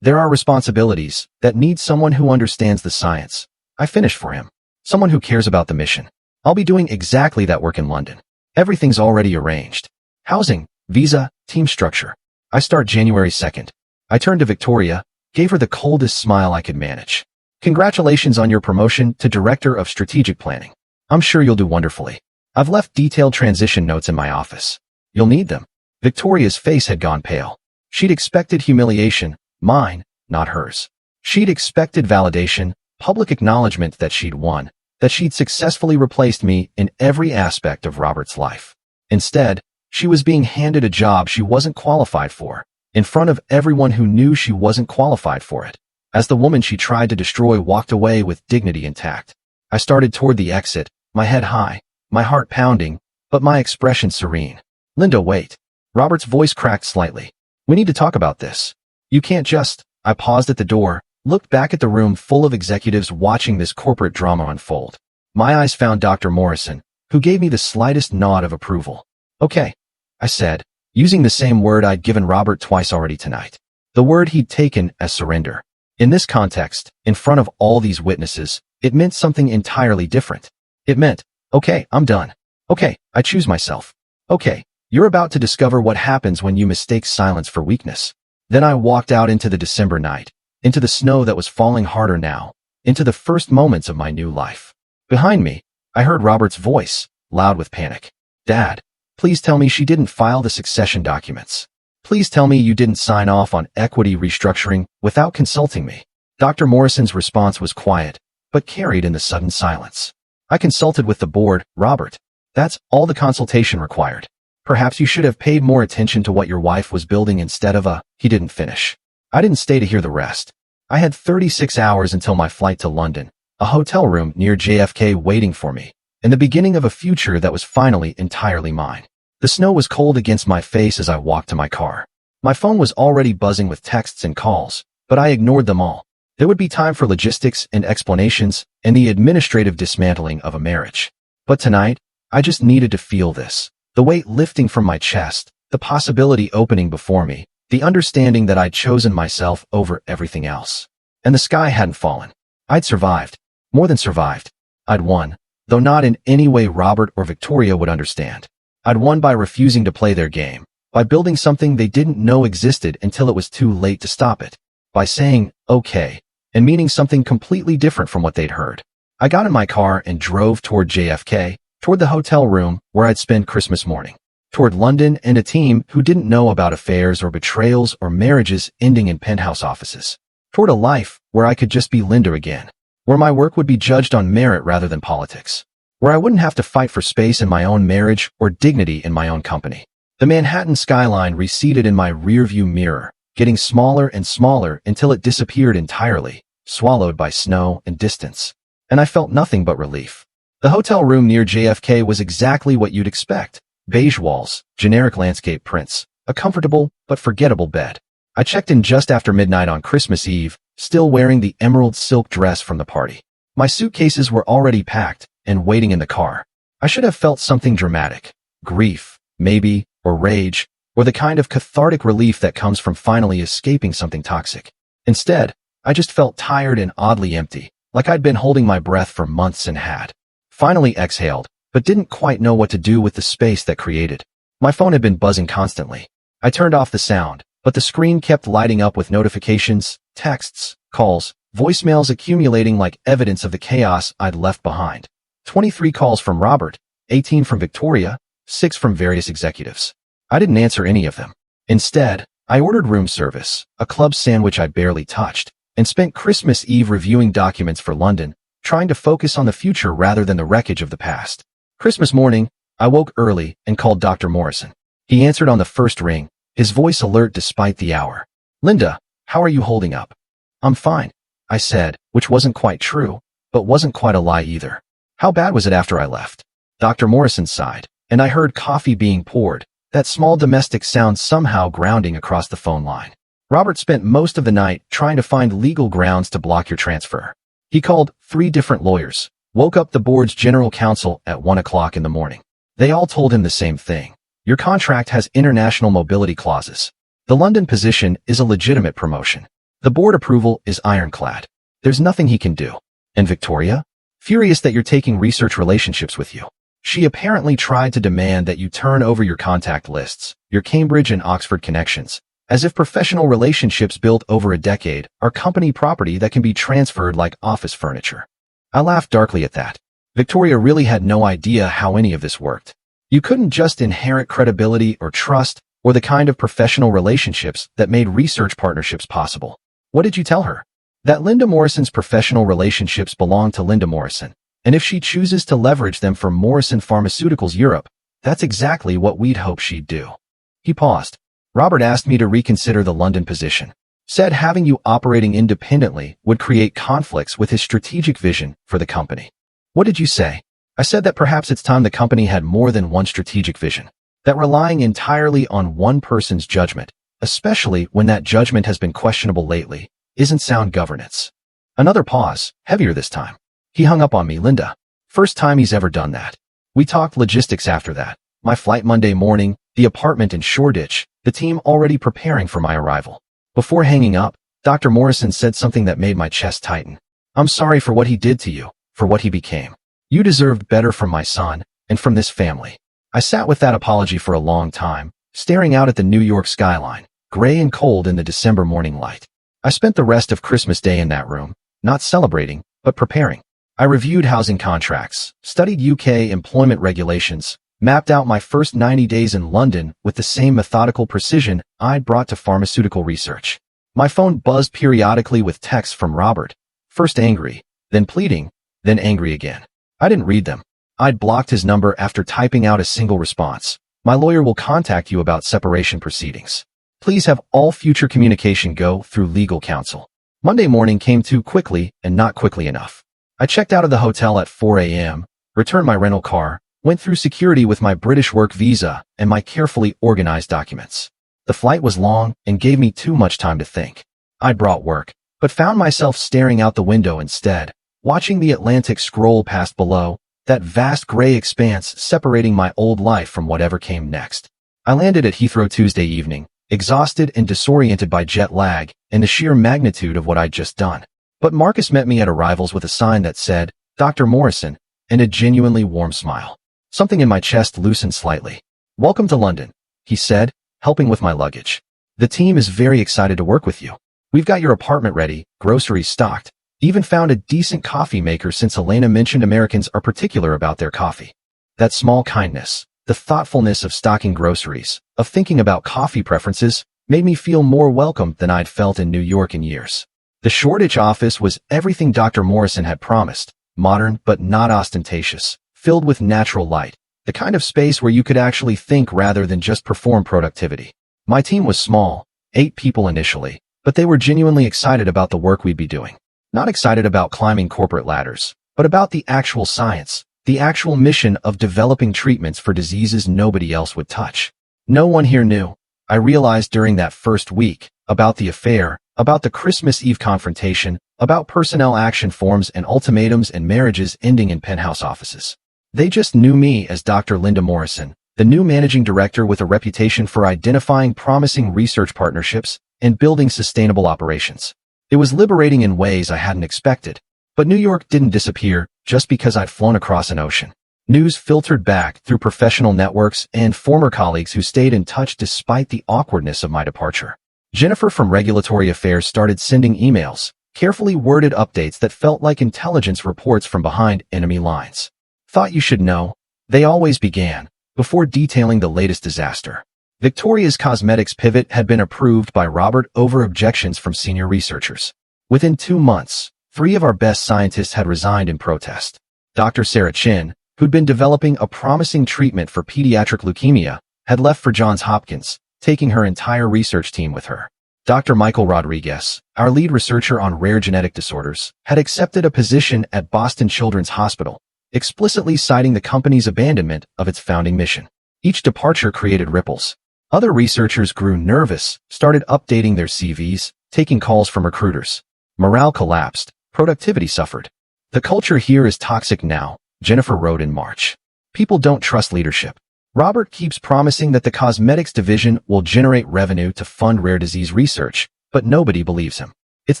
there are responsibilities that need someone who understands the science. I finished for him. Someone who cares about the mission. I'll be doing exactly that work in London. Everything's already arranged. Housing, visa, team structure. I start January 2nd. I turned to Victoria, gave her the coldest smile I could manage. Congratulations on your promotion to Director of Strategic Planning. I'm sure you'll do wonderfully. I've left detailed transition notes in my office. You'll need them. Victoria's face had gone pale. She'd expected humiliation, mine, not hers. She'd expected validation, public acknowledgement that she'd won, that she'd successfully replaced me in every aspect of Robert's life. Instead, she was being handed a job she wasn't qualified for, in front of everyone who knew she wasn't qualified for it. As the woman she tried to destroy walked away with dignity intact, I started toward the exit, my head high, my heart pounding, but my expression serene. Linda, wait. Robert's voice cracked slightly. We need to talk about this. You can't just... I paused at the door, looked back at the room full of executives watching this corporate drama unfold. My eyes found Dr. Morrison, who gave me the slightest nod of approval. Okay, I said, using the same word I'd given Robert twice already tonight. The word he'd taken as surrender. In this context, in front of all these witnesses, it meant something entirely different. It meant, okay, I'm done. Okay, I choose myself. Okay, you're about to discover what happens when you mistake silence for weakness. Then I walked out into the December night, into the snow that was falling harder now, into the first moments of my new life. Behind me, I heard Robert's voice, loud with panic. Dad, please tell me she didn't file the succession documents. Please tell me you didn't sign off on equity restructuring without consulting me. Dr. Morrison's response was quiet, but carried in the sudden silence. I consulted with the board, Robert. That's all the consultation required. Perhaps you should have paid more attention to what your wife was building instead of he didn't finish. I didn't stay to hear the rest. I had 36 hours until my flight to London, a hotel room near JFK waiting for me, and the beginning of a future that was finally entirely mine. The snow was cold against my face as I walked to my car. My phone was already buzzing with texts and calls, but I ignored them all. There would be time for logistics and explanations and the administrative dismantling of a marriage. But tonight, I just needed to feel this. The weight lifting from my chest, the possibility opening before me, the understanding that I'd chosen myself over everything else. And the sky hadn't fallen. I'd survived. More than survived. I'd won, though not in any way Robert or Victoria would understand. I'd won by refusing to play their game, by building something they didn't know existed until it was too late to stop it, by saying, okay, and meaning something completely different from what they'd heard. I got in my car and drove toward JFK, toward the hotel room where I'd spend Christmas morning, toward London and a team who didn't know about affairs or betrayals or marriages ending in penthouse offices, toward a life where I could just be Linda again, where my work would be judged on merit rather than politics, where I wouldn't have to fight for space in my own marriage or dignity in my own company. The Manhattan skyline receded in my rearview mirror, getting smaller and smaller until it disappeared entirely, swallowed by snow and distance. And I felt nothing but relief. The hotel room near JFK was exactly what you'd expect. Beige walls, generic landscape prints, a comfortable but forgettable bed. I checked in just after midnight on Christmas Eve, still wearing the emerald silk dress from the party. My suitcases were already packed and waiting in the car. I should have felt something dramatic. Grief, maybe, or rage, or the kind of cathartic relief that comes from finally escaping something toxic. Instead, I just felt tired and oddly empty, like I'd been holding my breath for months and had finally exhaled, but didn't quite know what to do with the space that created. My phone had been buzzing constantly. I turned off the sound, but the screen kept lighting up with notifications, texts, calls, voicemails accumulating like evidence of the chaos I'd left behind. 23 calls from Robert, 18 from Victoria, 6 from various executives. I didn't answer any of them. Instead, I ordered room service, a club sandwich I barely touched, and spent Christmas Eve reviewing documents for London, trying to focus on the future rather than the wreckage of the past. Christmas morning, I woke early and called Dr. Morrison. He answered on the first ring, his voice alert despite the hour. "Linda, how are you holding up?" "I'm fine," I said, which wasn't quite true, but wasn't quite a lie either. "How bad was it after I left?" Dr. Morrison sighed, and I heard coffee being poured, that small domestic sound somehow grounding across the phone line. "Robert spent most of the night trying to find legal grounds to block your transfer. He called 3 different lawyers, woke up the board's general counsel at 1 o'clock in the morning. They all told him the same thing. Your contract has international mobility clauses. The London position is a legitimate promotion. The board approval is ironclad. There's nothing he can do." And Victoria? "Furious that you're taking research relationships with you. She apparently tried to demand that you turn over your contact lists, your Cambridge and Oxford connections, as if professional relationships built over a decade are company property that can be transferred like office furniture." I laughed darkly at that. Victoria really had no idea how any of this worked. You couldn't just inherit credibility or trust or the kind of professional relationships that made research partnerships possible. What did you tell her? That Linda Morrison's professional relationships belong to Linda Morrison, and if she chooses to leverage them for Morrison Pharmaceuticals Europe, that's exactly what we'd hope she'd do. He paused. "Robert asked me to reconsider the London position. Said having you operating independently would create conflicts with his strategic vision for the company." "What did you say?" "I said that perhaps it's time the company had more than one strategic vision. That relying entirely on one person's judgment, especially when that judgment has been questionable lately, isn't sound governance." Another pause, heavier this time. He hung up on me. "Linda." First time he's ever done that. We talked logistics after that. My flight Monday morning, the apartment in Shoreditch, the team already preparing for my arrival. Before hanging up, Dr. Morrison said something that made my chest tighten. "I'm sorry for what he did to you, for what he became. You deserved better from my son, and from this family." I sat with that apology for a long time, staring out at the New York skyline, gray and cold in the December morning light. I spent the rest of Christmas Day in that room, not celebrating, but preparing. I reviewed housing contracts, studied UK employment regulations, mapped out my first 90 days in London with the same methodical precision I'd brought to pharmaceutical research. My phone buzzed periodically with texts from Robert, first angry, then pleading, then angry again. I didn't read them. I'd blocked his number after typing out a single response. "My lawyer will contact you about separation proceedings. Please have all future communication go through legal counsel." Monday morning came too quickly and not quickly enough. I checked out of the hotel at 4 a.m., returned my rental car, went through security with my British work visa and my carefully organized documents. The flight was long and gave me too much time to think. I'd brought work, but found myself staring out the window instead, watching the Atlantic scroll past below, that vast gray expanse separating my old life from whatever came next. I landed at Heathrow Tuesday evening, exhausted and disoriented by jet lag and the sheer magnitude of what I'd just done. But Marcus met me at arrivals with a sign that said, "Dr. Morrison," and a genuinely warm smile. Something in my chest loosened slightly. "Welcome to London," he said, helping with my luggage. "The team is very excited to work with you. We've got your apartment ready, groceries stocked, even found a decent coffee maker since Elena mentioned Americans are particular about their coffee." That small kindness, the thoughtfulness of stocking groceries, of thinking about coffee preferences, made me feel more welcome than I'd felt in New York in years. The Shoreditch office was everything Dr. Morrison had promised, modern but not ostentatious, filled with natural light, the kind of space where you could actually think rather than just perform productivity. My team was small, 8 people initially, but they were genuinely excited about the work we'd be doing. Not excited about climbing corporate ladders, but about the actual science, the actual mission of developing treatments for diseases nobody else would touch. No one here knew, I realized during that first week, about the affair, about the Christmas Eve confrontation, about personnel action forms and ultimatums and marriages ending in penthouse offices. They just knew me as Dr. Linda Morrison, the new managing director with a reputation for identifying promising research partnerships and building sustainable operations. It was liberating in ways I hadn't expected. But New York didn't disappear just because I'd flown across an ocean. News filtered back through professional networks and former colleagues who stayed in touch despite the awkwardness of my departure. Jennifer from Regulatory Affairs started sending emails, carefully worded updates that felt like intelligence reports from behind enemy lines. Thought you should know, they always began, before detailing the latest disaster. Victoria's cosmetics pivot had been approved by Robert over objections from senior researchers. Within 2 months, 3 of our best scientists had resigned in protest. Dr. Sarah Chin, who'd been developing a promising treatment for pediatric leukemia, had left for Johns Hopkins, taking her entire research team with her. Dr. Michael Rodriguez, our lead researcher on rare genetic disorders, had accepted a position at Boston Children's Hospital, explicitly citing the company's abandonment of its founding mission. Each departure created ripples. Other researchers grew nervous, started updating their CVs, taking calls from recruiters. Morale collapsed. Productivity suffered. The culture here is toxic now, Jennifer wrote in March. People don't trust leadership. Robert keeps promising that the cosmetics division will generate revenue to fund rare disease research, but nobody believes him. It's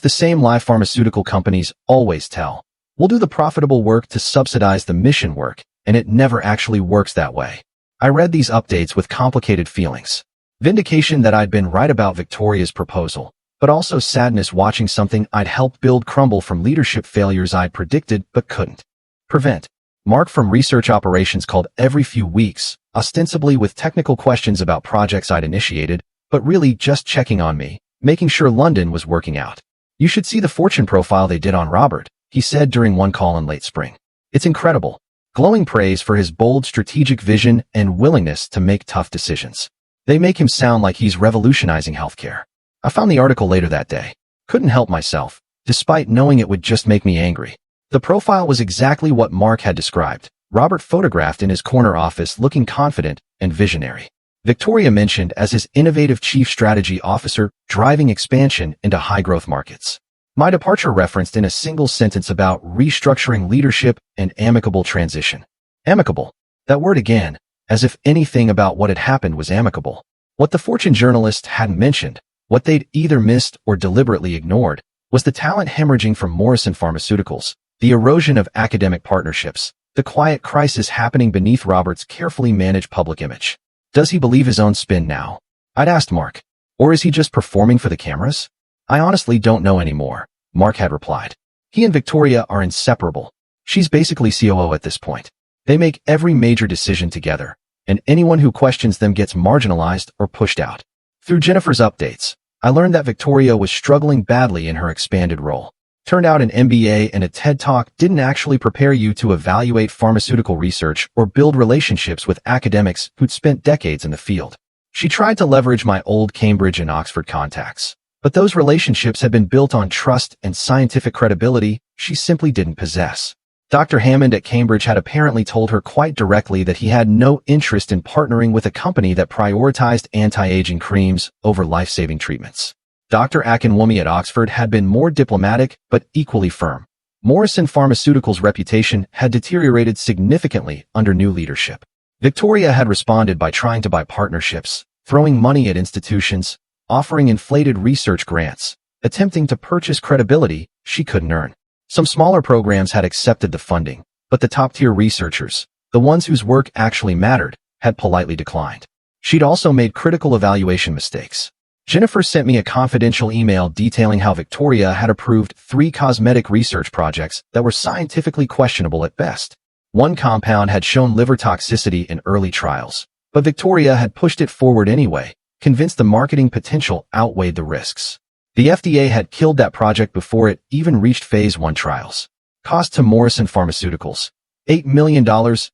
the same lie pharmaceutical companies always tell. We'll do the profitable work to subsidize the mission work, and it never actually works that way. I read these updates with complicated feelings. Vindication that I'd been right about Victoria's proposal, but also sadness watching something I'd helped build crumble from leadership failures I'd predicted but couldn't prevent. Mark from Research Operations called every few weeks, ostensibly with technical questions about projects I'd initiated, but really just checking on me, making sure London was working out. You should see the Fortune profile they did on Robert, he said during one call in late spring. It's incredible. Glowing praise for his bold strategic vision and willingness to make tough decisions. They make him sound like he's revolutionizing healthcare. I found the article later that day. Couldn't help myself, despite knowing it would just make me angry. The profile was exactly what Mark had described. Robert photographed in his corner office looking confident and visionary. Victoria mentioned as his innovative chief strategy officer driving expansion into high-growth markets. My departure referenced in a single sentence about restructuring leadership and amicable transition. Amicable. That word again, as if anything about what had happened was amicable. What the Fortune journalist hadn't mentioned, what they'd either missed or deliberately ignored, was the talent hemorrhaging from Morrison Pharmaceuticals, the erosion of academic partnerships, the quiet crisis happening beneath Robert's carefully managed public image. Does he believe his own spin now? I'd asked Mark. Or is he just performing for the cameras? I honestly don't know anymore, Mark had replied. He and Victoria are inseparable. She's basically COO at this point. They make every major decision together, and anyone who questions them gets marginalized or pushed out. Through Jennifer's updates, I learned that Victoria was struggling badly in her expanded role. Turned out an MBA and a TED Talk didn't actually prepare you to evaluate pharmaceutical research or build relationships with academics who'd spent decades in the field. She tried to leverage my old Cambridge and Oxford contacts, but those relationships had been built on trust and scientific credibility she simply didn't possess. Dr. Hammond at Cambridge had apparently told her quite directly that he had no interest in partnering with a company that prioritized anti-aging creams over life-saving treatments. Dr. Akinwumi at Oxford had been more diplomatic but equally firm. Morrison Pharmaceuticals' reputation had deteriorated significantly under new leadership. Victoria had responded by trying to buy partnerships, throwing money at institutions, offering inflated research grants, attempting to purchase credibility she couldn't earn. Some smaller programs had accepted the funding, but the top-tier researchers, the ones whose work actually mattered, had politely declined. She'd also made critical evaluation mistakes. Jennifer sent me a confidential email detailing how Victoria had approved 3 cosmetic research projects that were scientifically questionable at best. One compound had shown liver toxicity in early trials, but Victoria had pushed it forward anyway, convinced the marketing potential outweighed the risks. The FDA had killed that project before it even reached phase 1 trials. Cost to Morrison Pharmaceuticals, $8 million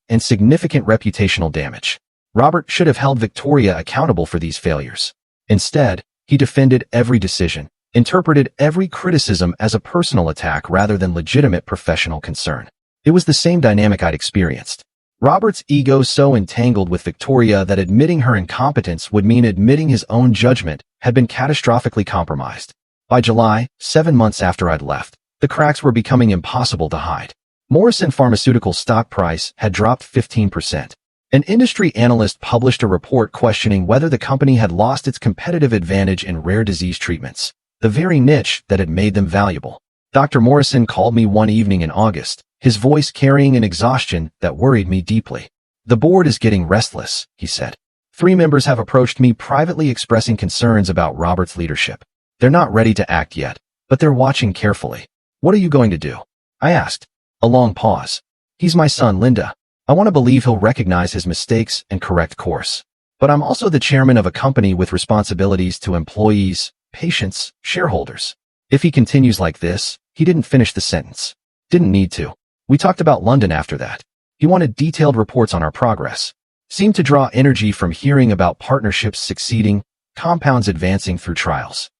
and significant reputational damage. Robert should have held Victoria accountable for these failures. Instead, he defended every decision, interpreted every criticism as a personal attack rather than legitimate professional concern. It was the same dynamic I'd experienced. Robert's ego so entangled with Victoria that admitting her incompetence would mean admitting his own judgment had been catastrophically compromised. By July, 7 months after I'd left, the cracks were becoming impossible to hide. Morrison Pharmaceuticals' stock price had dropped 15%. An industry analyst published a report questioning whether the company had lost its competitive advantage in rare disease treatments, the very niche that had made them valuable. Dr. Morrison called me one evening in August, his voice carrying an exhaustion that worried me deeply. "The board is getting restless," he said. "3 members have approached me privately expressing concerns about Robert's leadership. They're not ready to act yet, but they're watching carefully." "What are you going to do?" I asked. A long pause. "He's my son, Linda. I want to believe he'll recognize his mistakes and correct course. But I'm also the chairman of a company with responsibilities to employees, patients, shareholders. If he continues like this," he didn't finish the sentence. "Didn't need to. We talked about London after that. He wanted detailed reports on our progress. Seemed to draw energy from hearing about partnerships succeeding, compounds advancing through trials.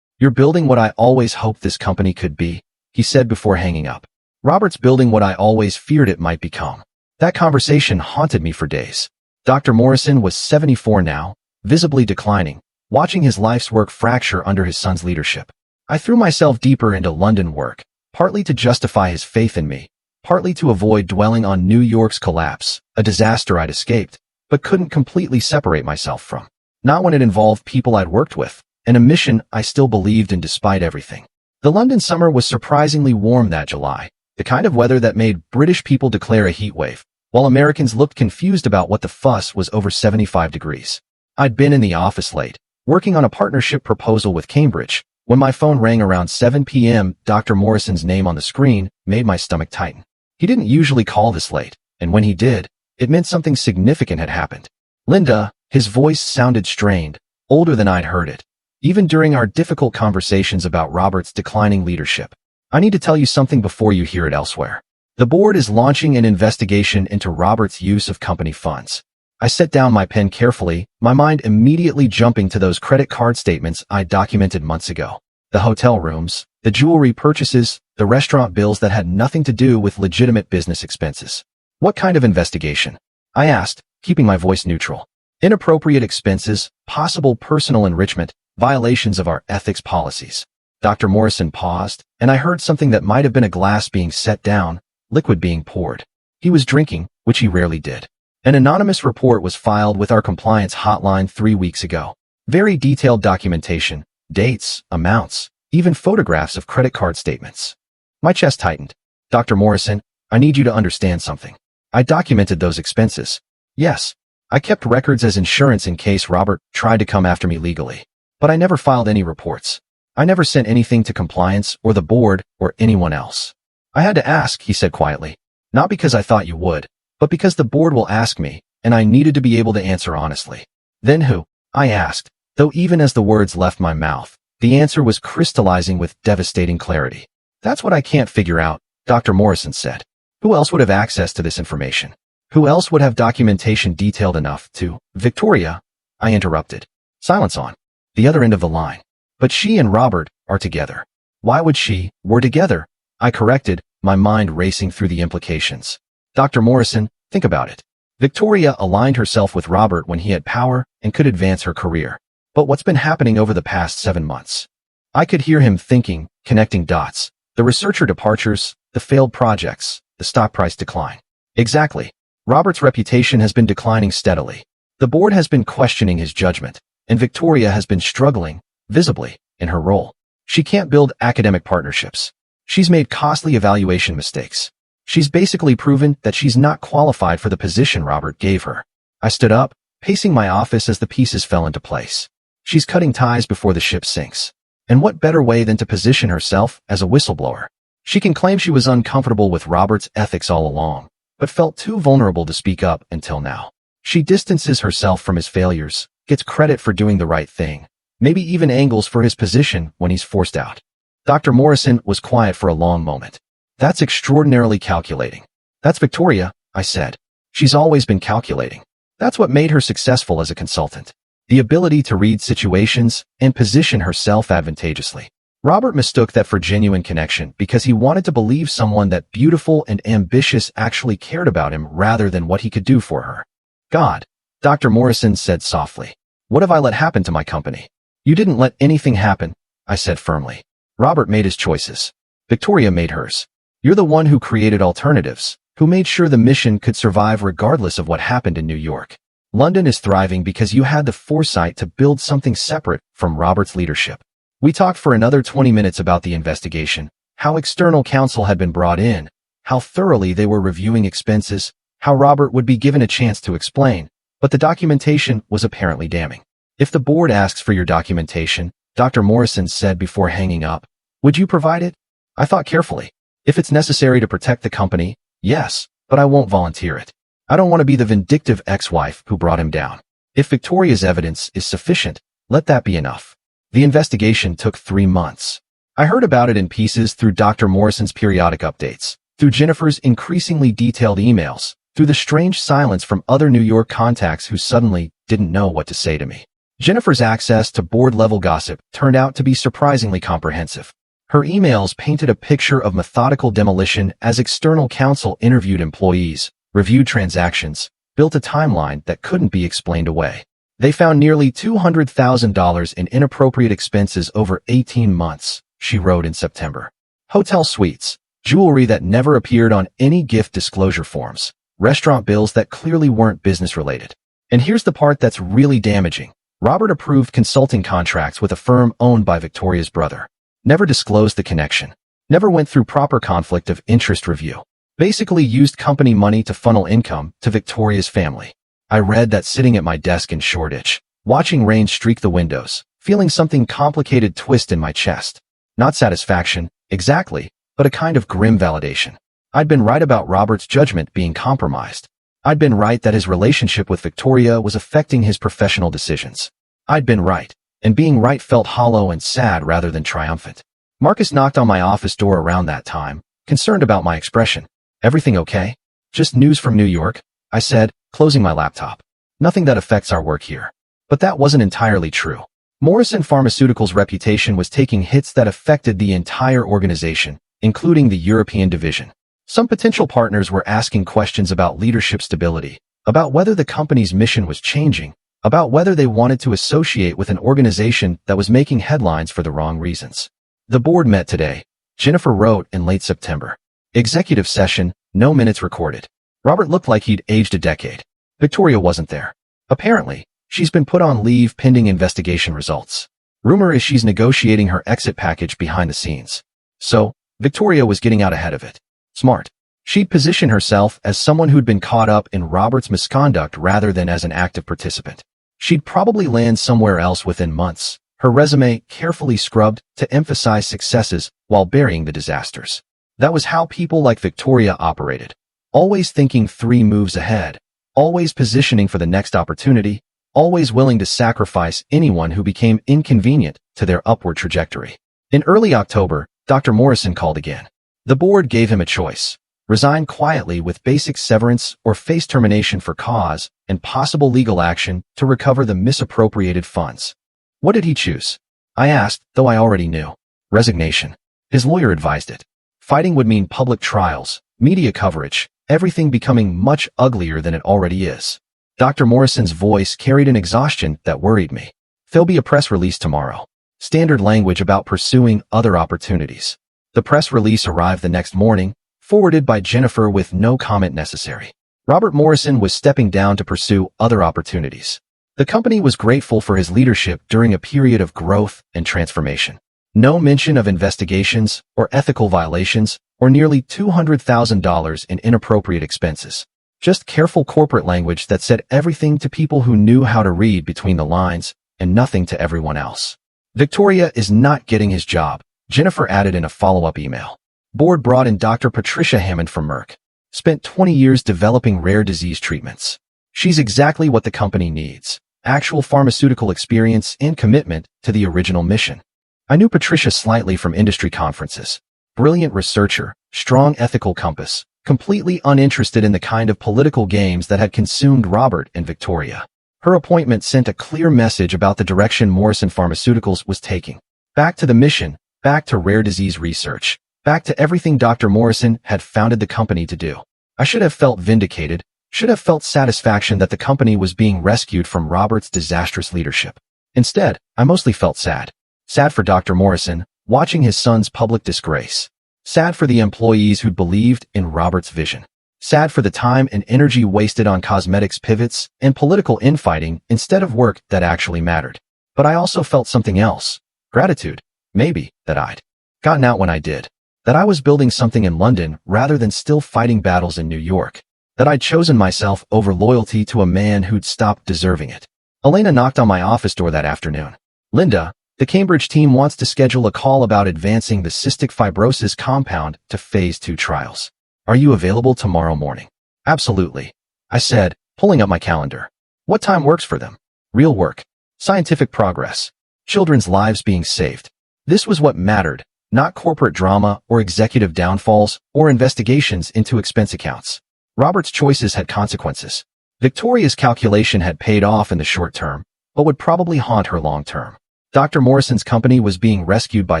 You're building what I always hoped this company could be," he said before hanging up. "Robert's building what I always feared it might become." That conversation haunted me for days. Dr. Morrison was 74 now, visibly declining, watching his life's work fracture under his son's leadership. I threw myself deeper into London work, partly to justify his faith in me, partly to avoid dwelling on New York's collapse, a disaster I'd escaped, but couldn't completely separate myself from. Not when it involved people I'd worked with, and a mission I still believed in despite everything. The London summer was surprisingly warm that July, the kind of weather that made British people declare a heat wave, while Americans looked confused about what the fuss was over 75 degrees. I'd been in the office late, working on a partnership proposal with Cambridge, when my phone rang around 7 p.m. Dr. Morrison's name on the screen made my stomach tighten. He didn't usually call this late, and when he did, it meant something significant had happened. "Linda," his voice sounded strained, older than I'd heard it, even during our difficult conversations about Robert's declining leadership. "I need to tell you something before you hear it elsewhere. The board is launching an investigation into Robert's use of company funds." I set down my pen carefully, my mind immediately jumping to those credit card statements I documented months ago. The hotel rooms, the jewelry purchases, the restaurant bills that had nothing to do with legitimate business expenses. "What kind of investigation?" I asked, keeping my voice neutral. "Inappropriate expenses, possible personal enrichment, violations of our ethics policies." Dr. Morrison paused, and I heard something that might have been a glass being set down, liquid being poured. He was drinking, which he rarely did. "An anonymous report was filed with our compliance hotline 3 weeks ago. Very detailed documentation, dates, amounts, even photographs of credit card statements." My chest tightened. "Dr. Morrison, I need you to understand something. I documented those expenses. Yes, I kept records as insurance in case Robert tried to come after me legally. But I never filed any reports. I never sent anything to compliance or the board or anyone else." "I had to ask," he said quietly. "Not because I thought you would, but because the board will ask me, and I needed to be able to answer honestly." "Then who?" I asked, though even as the words left my mouth, the answer was crystallizing with devastating clarity. "That's what I can't figure out," Dr. Morrison said. "Who else would have access to this information? Who else would have documentation detailed enough to—" "Victoria," I interrupted. Silence on the other end of the line. "But she and Robert are together." "Why would she?" "We're together," I corrected, my mind racing through the implications. "Dr. Morrison, think about it. Victoria aligned herself with Robert when he had power and could advance her career. But what's been happening over the past 7 months?" I could hear him thinking, connecting dots. The researcher departures, the failed projects, the stock price decline. Exactly. Robert's reputation has been declining steadily. The board has been questioning his judgment, and Victoria has been struggling, visibly, in her role. She can't build academic partnerships. She's made costly evaluation mistakes. She's basically proven that she's not qualified for the position Robert gave her. I stood up, pacing my office as the pieces fell into place. She's cutting ties before the ship sinks. And what better way than to position herself as a whistleblower? She can claim she was uncomfortable with Robert's ethics all along, but felt too vulnerable to speak up until now. She distances herself from his failures, gets credit for doing the right thing, maybe even angles for his position when he's forced out. Dr. Morrison was quiet for a long moment. "That's extraordinarily calculating." "That's Victoria," I said. "She's always been calculating. That's what made her successful as a consultant. The ability to read situations and position herself advantageously. Robert mistook that for genuine connection because he wanted to believe someone that beautiful and ambitious actually cared about him rather than what he could do for her. God," Dr. Morrison said softly. "What have I let happen to my company?" "You didn't let anything happen," I said firmly. "Robert made his choices. Victoria made hers. You're the one who created alternatives, who made sure the mission could survive regardless of what happened in New York. London is thriving because you had the foresight to build something separate from Robert's leadership. We talked for another 20 minutes about the investigation, how external counsel had been brought in, how thoroughly they were reviewing expenses, how Robert would be given a chance to explain, but the documentation was apparently damning. If the board asks for your documentation, Dr. Morrison said before hanging up, would you provide it? I thought carefully. If it's necessary to protect the company, yes, but I won't volunteer it. I don't want to be the vindictive ex-wife who brought him down. If Victoria's evidence is sufficient, let that be enough. The investigation took 3 months. I heard about it in pieces through Dr. Morrison's periodic updates, through Jennifer's increasingly detailed emails, through the strange silence from other New York contacts who suddenly didn't know what to say to me. Jennifer's access to board-level gossip turned out to be surprisingly comprehensive. Her emails painted a picture of methodical demolition as external counsel interviewed employees, reviewed transactions, built a timeline that couldn't be explained away. They found nearly $200,000 in inappropriate expenses over 18 months, she wrote in September. Hotel suites, jewelry that never appeared on any gift disclosure forms, restaurant bills that clearly weren't business-related. And here's the part that's really damaging. Robert approved consulting contracts with a firm owned by Victoria's brother. Never disclosed the connection. Never went through proper conflict of interest review. Basically used company money to funnel income to Victoria's family. I read that sitting at my desk in Shoreditch, watching rain streak the windows, feeling something complicated twist in my chest. Not satisfaction, exactly, but a kind of grim validation. I'd been right about Robert's judgment being compromised. I'd been right that his relationship with Victoria was affecting his professional decisions. I'd been right, and being right felt hollow and sad rather than triumphant. Marcus knocked on my office door around that time, concerned about my expression. Everything okay? Just news from New York, I said, closing my laptop. Nothing that affects our work here. But that wasn't entirely true. Morrison Pharmaceuticals' reputation was taking hits that affected the entire organization, including the European division. Some potential partners were asking questions about leadership stability, about whether the company's mission was changing, about whether they wanted to associate with an organization that was making headlines for the wrong reasons. The board met today, Jennifer wrote in late September. Executive session, no minutes recorded. Robert looked like he'd aged a decade. Victoria wasn't there. Apparently, she's been put on leave pending investigation results. Rumor is she's negotiating her exit package behind the scenes. So, Victoria was getting out ahead of it. Smart. She'd position herself as someone who'd been caught up in Robert's misconduct rather than as an active participant. She'd probably land somewhere else within months, her resume carefully scrubbed to emphasize successes while burying the disasters. That was how people like Victoria operated. Always thinking 3 moves ahead, always positioning for the next opportunity, always willing to sacrifice anyone who became inconvenient to their upward trajectory. In early October, Dr. Morrison called again. The board gave him a choice: resign quietly with basic severance or face termination for cause and possible legal action to recover the misappropriated funds. What did he choose? I asked, though I already knew. Resignation. His lawyer advised it. Fighting would mean public trials, media coverage, everything becoming much uglier than it already is. Dr. Morrison's voice carried an exhaustion that worried me. There'll be a press release tomorrow. Standard language about pursuing other opportunities. The press release arrived the next morning, forwarded by Jennifer with no comment necessary. Robert Morrison was stepping down to pursue other opportunities. The company was grateful for his leadership during a period of growth and transformation. No mention of investigations or ethical violations or nearly $200,000 in inappropriate expenses. Just careful corporate language that said everything to people who knew how to read between the lines and nothing to everyone else. Victoria is not getting his job, Jennifer added in a follow-up email. Board brought in Dr. Patricia Hammond from Merck. Spent 20 years developing rare disease treatments. She's exactly what the company needs. Actual pharmaceutical experience and commitment to the original mission. I knew Patricia slightly from industry conferences. Brilliant researcher, strong ethical compass, completely uninterested in the kind of political games that had consumed Robert and Victoria. Her appointment sent a clear message about the direction Morrison Pharmaceuticals was taking. Back to the mission, back to rare disease research, back to everything Dr. Morrison had founded the company to do. I should have felt vindicated, should have felt satisfaction that the company was being rescued from Robert's disastrous leadership. Instead, I mostly felt sad. Sad for Dr. Morrison, watching his son's public disgrace. Sad for the employees who'd believed in Robert's vision. Sad for the time and energy wasted on cosmetics pivots and political infighting instead of work that actually mattered. But I also felt something else. Gratitude, maybe, that I'd gotten out when I did. That I was building something in London rather than still fighting battles in New York. That I'd chosen myself over loyalty to a man who'd stopped deserving it. Elena knocked on my office door that afternoon. Linda, the Cambridge team wants to schedule a call about advancing the cystic fibrosis compound to phase 2 trials. Are you available tomorrow morning? Absolutely, I said, pulling up my calendar. What time works for them? Real work. Scientific progress. Children's lives being saved. This was what mattered, not corporate drama or executive downfalls or investigations into expense accounts. Robert's choices had consequences. Victoria's calculation had paid off in the short term, but would probably haunt her long term. Dr. Morrison's company was being rescued by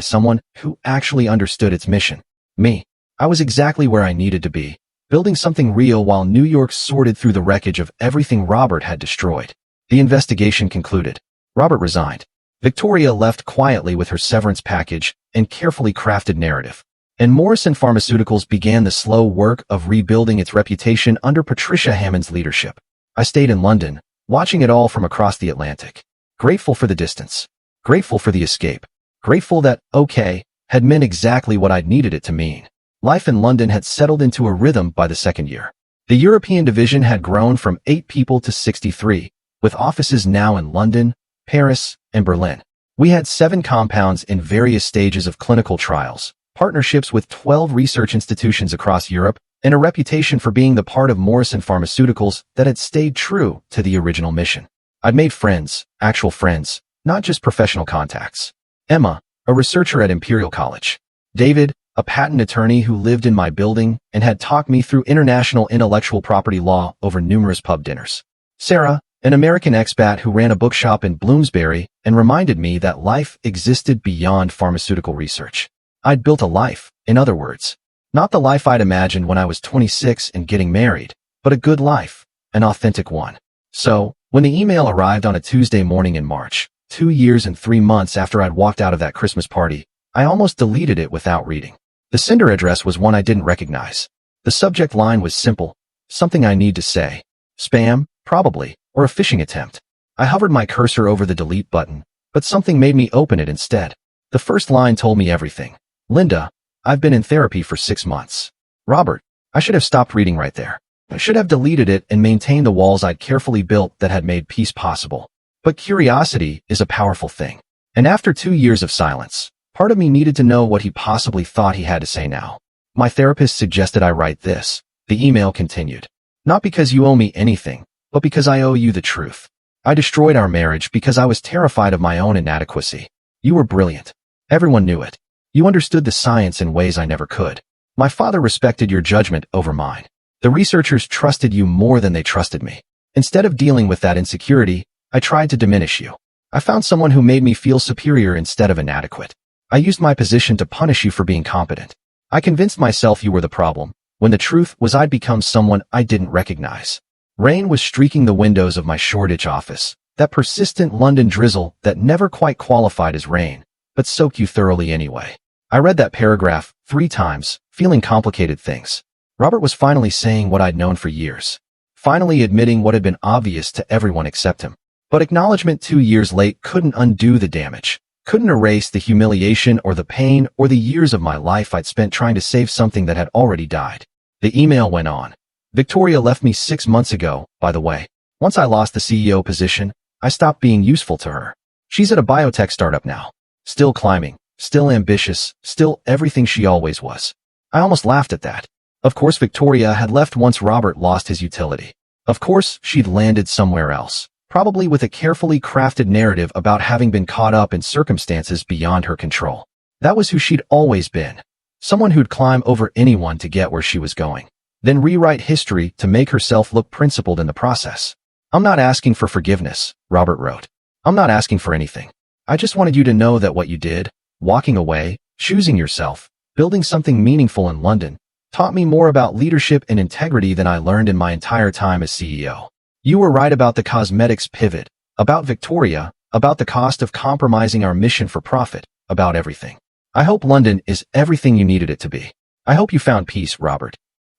someone who actually understood its mission. Me. I was exactly where I needed to be, building something real while New York sorted through the wreckage of everything Robert had destroyed. The investigation concluded. Robert resigned. Victoria left quietly with her severance package and carefully crafted narrative. And Morrison Pharmaceuticals began the slow work of rebuilding its reputation under Patricia Hammond's leadership. I stayed in London, watching it all from across the Atlantic. Grateful for the distance. Grateful for the escape. Grateful that, okay, had meant exactly what I'd needed it to mean. Life in London had settled into a rhythm by the second year. The European division had grown from 8 people to 63, with offices now in London, Paris, and Berlin. We had 7 compounds in various stages of clinical trials, partnerships with 12 research institutions across Europe, and a reputation for being the part of Morrison Pharmaceuticals that had stayed true to the original mission. I'd made friends, actual friends, not just professional contacts. Emma, a researcher at Imperial College. David, a patent attorney who lived in my building and had talked me through international intellectual property law over numerous pub dinners. Sarah, an American expat who ran a bookshop in Bloomsbury and reminded me that life existed beyond pharmaceutical research. I'd built a life, in other words. Not the life I'd imagined when I was 26 and getting married, but a good life, an authentic one. So, when the email arrived on a Tuesday morning in March, 2 years and 3 months after I'd walked out of that Christmas party, I almost deleted it without reading. The sender address was one I didn't recognize. The subject line was simple, something I need to say. Spam, probably, or a phishing attempt. I hovered my cursor over the delete button, but something made me open it instead. The first line told me everything. Linda, I've been in therapy for 6 months. Robert, I should have stopped reading right there. I should have deleted it and maintained the walls I'd carefully built that had made peace possible. But curiosity is a powerful thing. And after 2 years of silence, part of me needed to know what he possibly thought he had to say now. My therapist suggested I write this. The email continued. Not because you owe me anything, but because I owe you the truth. I destroyed our marriage because I was terrified of my own inadequacy. You were brilliant. Everyone knew it. You understood the science in ways I never could. My father respected your judgment over mine. The researchers trusted you more than they trusted me. Instead of dealing with that insecurity, I tried to diminish you. I found someone who made me feel superior instead of inadequate. I used my position to punish you for being competent. I convinced myself you were the problem, when the truth was I'd become someone I didn't recognize. Rain was streaking the windows of my Shoreditch office, that persistent London drizzle that never quite qualified as rain, but soaked you thoroughly anyway. I read that paragraph 3 times, feeling complicated things. Robert was finally saying what I'd known for years. Finally admitting what had been obvious to everyone except him. But acknowledgement 2 years late couldn't undo the damage. Couldn't erase the humiliation or the pain or the years of my life I'd spent trying to save something that had already died. The email went on. Victoria left me 6 months ago, by the way. Once I lost the CEO position, I stopped being useful to her. She's at a biotech startup now. Still climbing, still ambitious, still everything she always was. I almost laughed at that. Of course Victoria had left once Robert lost his utility. Of course she'd landed somewhere else. Probably with a carefully crafted narrative about having been caught up in circumstances beyond her control. That was who she'd always been. Someone who'd climb over anyone to get where she was going. Then rewrite history to make herself look principled in the process. I'm not asking for forgiveness, Robert wrote. I'm not asking for anything. I just wanted you to know that what you did, walking away, choosing yourself, building something meaningful in London, taught me more about leadership and integrity than I learned in my entire time as CEO. You were right about the cosmetics pivot, about Victoria, about the cost of compromising our mission for profit, about everything. I hope London is everything you needed it to be. I hope you found peace, Robert.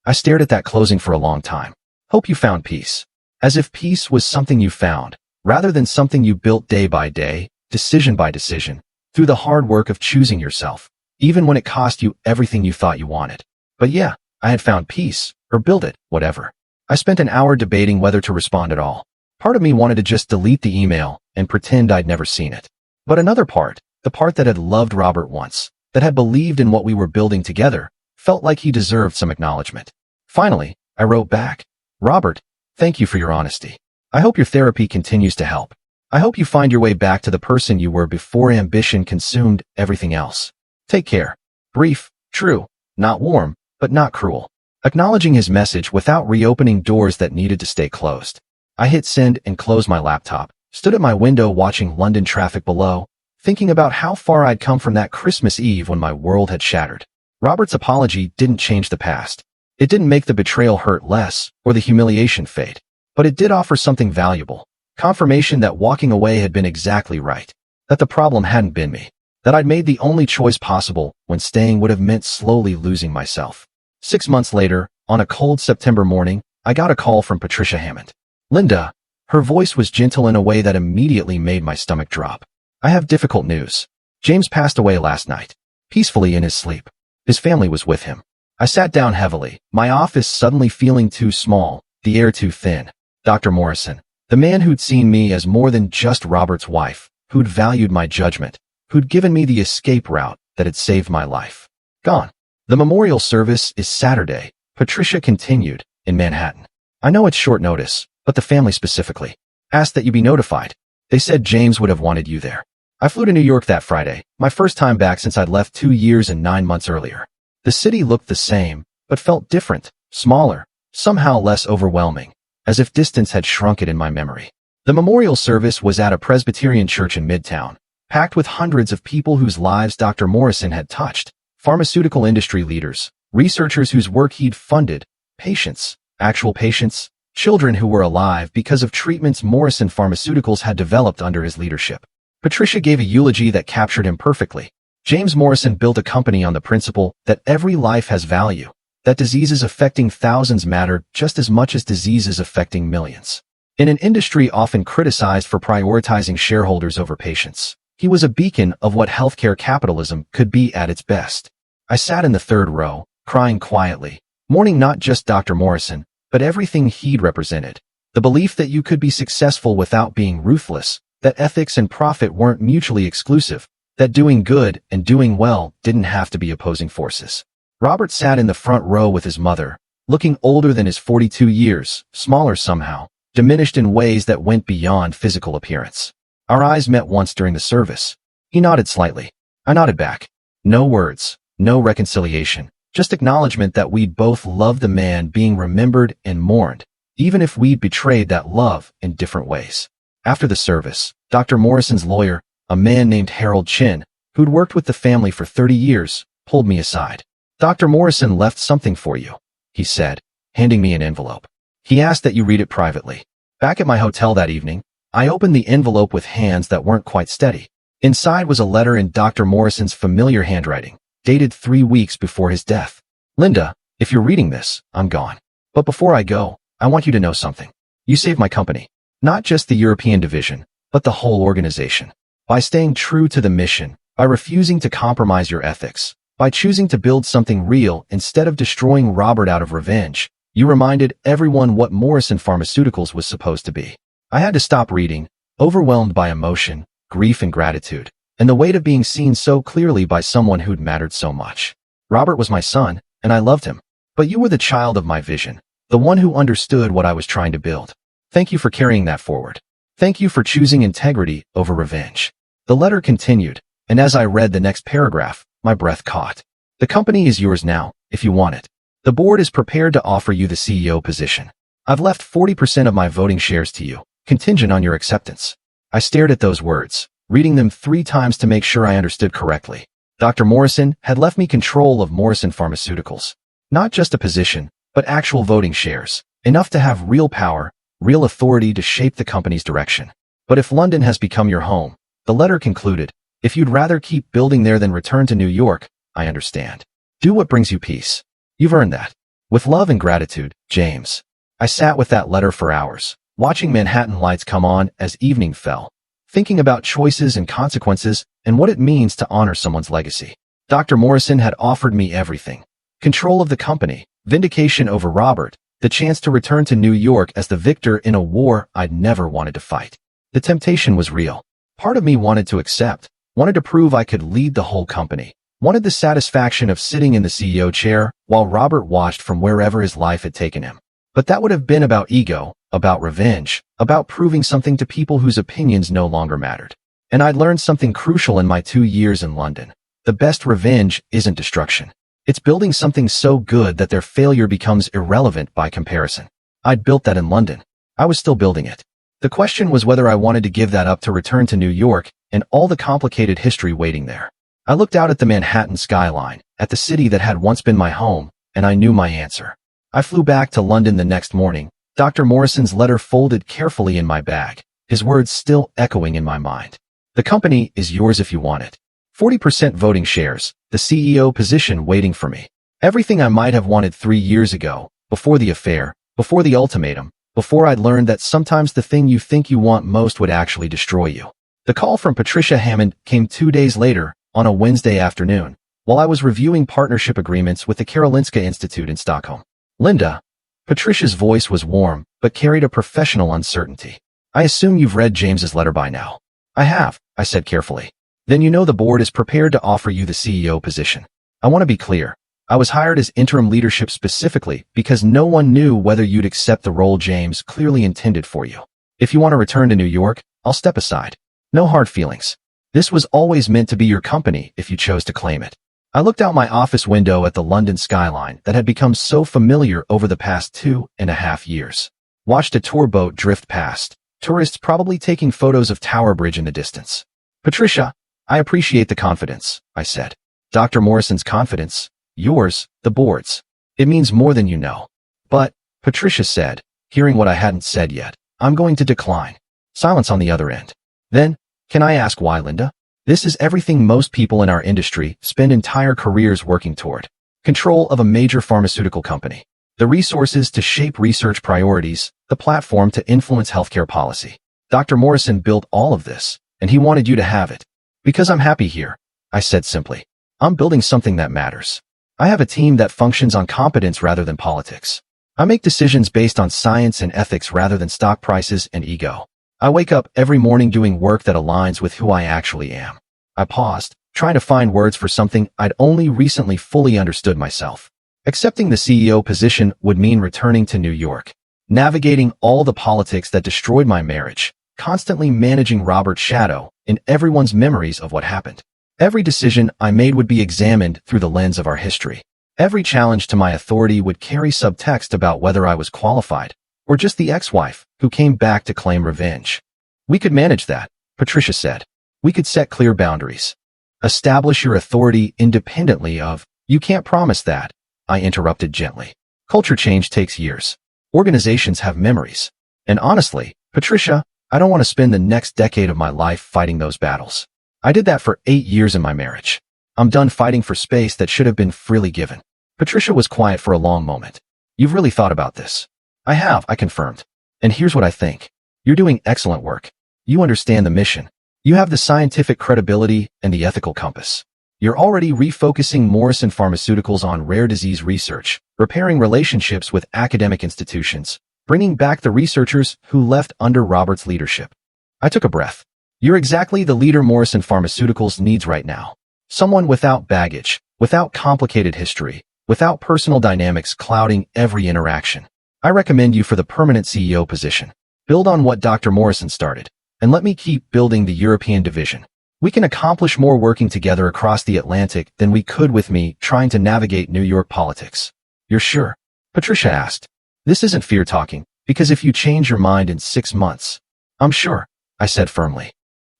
I stared at that closing for a long time. Hope you found peace. As if peace was something you found, rather than something you built day by day, decision by decision, through the hard work of choosing yourself, even when it cost you everything you thought you wanted. But yeah, I had found peace, or build it, whatever. I spent an hour debating whether to respond at all. Part of me wanted to just delete the email and pretend I'd never seen it. But another part, the part that had loved Robert once, that had believed in what we were building together, felt like he deserved some acknowledgement. Finally, I wrote back, "Robert, thank you for your honesty. I hope your therapy continues to help. I hope you find your way back to the person you were before ambition consumed everything else. Take care." Brief, true, not warm, but not cruel. Acknowledging his message without reopening doors that needed to stay closed. I hit send and closed my laptop, stood at my window watching London traffic below, thinking about how far I'd come from that Christmas Eve when my world had shattered. Robert's apology didn't change the past. It didn't make the betrayal hurt less or the humiliation fade, but it did offer something valuable. Confirmation that walking away had been exactly right, that the problem hadn't been me, that I'd made the only choice possible when staying would have meant slowly losing myself. 6 months later, on a cold September morning, I got a call from Patricia Hammond. "Linda." Her voice was gentle in a way that immediately made my stomach drop. "I have difficult news. James passed away last night, peacefully in his sleep. His family was with him." I sat down heavily, my office suddenly feeling too small, the air too thin. Dr. Morrison, the man who'd seen me as more than just Robert's wife, who'd valued my judgment, who'd given me the escape route that had saved my life. Gone. "The memorial service is Saturday," Patricia continued, "in Manhattan. I know it's short notice, but the family specifically asked that you be notified. They said James would have wanted you there." I flew to New York that Friday, my first time back since I'd left 2 years and 9 months earlier. The city looked the same, but felt different, smaller, somehow less overwhelming, as if distance had shrunk it in my memory. The memorial service was at a Presbyterian church in Midtown, packed with hundreds of people whose lives Dr. Morrison had touched, pharmaceutical industry leaders, researchers whose work he'd funded, patients, actual patients, children who were alive because of treatments Morrison Pharmaceuticals had developed under his leadership. Patricia gave a eulogy that captured him perfectly. James Morrison built a company on the principle that every life has value, that diseases affecting thousands matter just as much as diseases affecting millions. In an industry often criticized for prioritizing shareholders over patients, he was a beacon of what healthcare capitalism could be at its best. I sat in the third row, crying quietly, mourning not just Dr. Morrison, but everything he'd represented. The belief that you could be successful without being ruthless, that ethics and profit weren't mutually exclusive, that doing good and doing well didn't have to be opposing forces. Robert sat in the front row with his mother, looking older than his 42 years, smaller somehow, diminished in ways that went beyond physical appearance. Our eyes met once during the service. He nodded slightly. I nodded back. No words, no reconciliation, just acknowledgement that we'd both loved the man being remembered and mourned, even if we'd betrayed that love in different ways. After the service, Dr. Morrison's lawyer, a man named Harold Chin, who'd worked with the family for 30 years, pulled me aside. "Dr. Morrison left something for you," he said, handing me an envelope. "He asked that you read it privately." Back at my hotel that evening, I opened the envelope with hands that weren't quite steady. Inside was a letter in Dr. Morrison's familiar handwriting, dated 3 weeks before his death. "Linda, if you're reading this, I'm gone. But before I go, I want you to know something. You saved my company. Not just the European division, but the whole organization. By staying true to the mission, by refusing to compromise your ethics, by choosing to build something real instead of destroying Robert out of revenge, you reminded everyone what Morrison Pharmaceuticals was supposed to be." I had to stop reading, overwhelmed by emotion, grief and gratitude, and the weight of being seen so clearly by someone who'd mattered so much. Robert was my son, and I loved him. But you were the child of my vision, the one who understood what I was trying to build. Thank you for carrying that forward. Thank you for choosing integrity over revenge. The letter continued, and as I read the next paragraph, my breath caught. "The company is yours now, if you want it. The board is prepared to offer you the CEO position. I've left 40% of my voting shares to you, contingent on your acceptance." I stared at those words, reading them 3 times to make sure I understood correctly. Dr. Morrison had left me control of Morrison Pharmaceuticals. Not just a position, but actual voting shares, enough to have real power, real authority to shape the company's direction. "But if London has become your home," the letter concluded, "if you'd rather keep building there than return to New York, I understand. Do what brings you peace. You've earned that." With love and gratitude, James. I sat with that letter for hours, watching Manhattan lights come on as evening fell, thinking about choices and consequences and what it means to honor someone's legacy. Dr. Morrison had offered me everything. Control of the company, vindication over Robert, the chance to return to New York as the victor in a war I'd never wanted to fight. The temptation was real. Part of me wanted to accept, wanted to prove I could lead the whole company, wanted the satisfaction of sitting in the CEO chair while Robert watched from wherever his life had taken him. But that would have been about ego, about revenge, about proving something to people whose opinions no longer mattered. And I'd learned something crucial in my 2 years in London. The best revenge isn't destruction. It's building something so good that their failure becomes irrelevant by comparison. I'd built that in London. I was still building it. The question was whether I wanted to give that up to return to New York and all the complicated history waiting there. I looked out at the Manhattan skyline, at the city that had once been my home, and I knew my answer. I flew back to London the next morning, Dr. Morrison's letter folded carefully in my bag, his words still echoing in my mind. The company is yours if you want it. 40% voting shares, the CEO position waiting for me. Everything I might have wanted 3 years ago, before the affair, before the ultimatum, before I'd learned that sometimes the thing you think you want most would actually destroy you. The call from Patricia Hammond came 2 days later, on a Wednesday afternoon, while I was reviewing partnership agreements with the Karolinska Institute in Stockholm. Linda. Patricia's voice was warm, but carried a professional uncertainty. I assume you've read James's letter by now. I have, I said carefully. Then you know the board is prepared to offer you the CEO position. I want to be clear. I was hired as interim leadership specifically because no one knew whether you'd accept the role James clearly intended for you. If you want to return to New York, I'll step aside. No hard feelings. This was always meant to be your company if you chose to claim it. I looked out my office window at the London skyline that had become so familiar over the past 2.5 years. Watched a tour boat drift past, tourists probably taking photos of Tower Bridge in the distance. Patricia, I appreciate the confidence, I said. Dr. Morrison's confidence, yours, the board's. It means more than you know. But, Patricia said, hearing what I hadn't said yet, I'm going to decline. Silence on the other end. Then, can I ask why, Linda? This is everything most people in our industry spend entire careers working toward. Control of a major pharmaceutical company. The resources to shape research priorities, the platform to influence healthcare policy. Dr. Morrison built all of this, and he wanted you to have it. Because I'm happy here, I said simply. I'm building something that matters. I have a team that functions on competence rather than politics. I make decisions based on science and ethics rather than stock prices and ego. I wake up every morning doing work that aligns with who I actually am. I paused, trying to find words for something I'd only recently fully understood myself. Accepting the CEO position would mean returning to New York, navigating all the politics that destroyed my marriage, constantly managing Robert's shadow in everyone's memories of what happened. Every decision I made would be examined through the lens of our history. Every challenge to my authority would carry subtext about whether I was qualified, or just the ex-wife who came back to claim revenge. We could manage that, Patricia said. We could set clear boundaries. Establish your authority independently of, you can't promise that, I interrupted gently. Culture change takes years. Organizations have memories. And honestly, Patricia, I don't want to spend the next decade of my life fighting those battles. I did that for 8 years in my marriage. I'm done fighting for space that should have been freely given. Patricia was quiet for a long moment. You've really thought about this. I have, I confirmed. And here's what I think. You're doing excellent work. You understand the mission. You have the scientific credibility and the ethical compass. You're already refocusing Morrison Pharmaceuticals on rare disease research, repairing relationships with academic institutions, bringing back the researchers who left under Robert's leadership. I took a breath. You're exactly the leader Morrison Pharmaceuticals needs right now. Someone without baggage, without complicated history, without personal dynamics clouding every interaction. I recommend you for the permanent CEO position. Build on what Dr. Morrison started, and let me keep building the European division. We can accomplish more working together across the Atlantic than we could with me trying to navigate New York politics. You're sure? Patricia asked. This isn't fear talking, because if you change your mind in 6 months, I'm sure, I said firmly.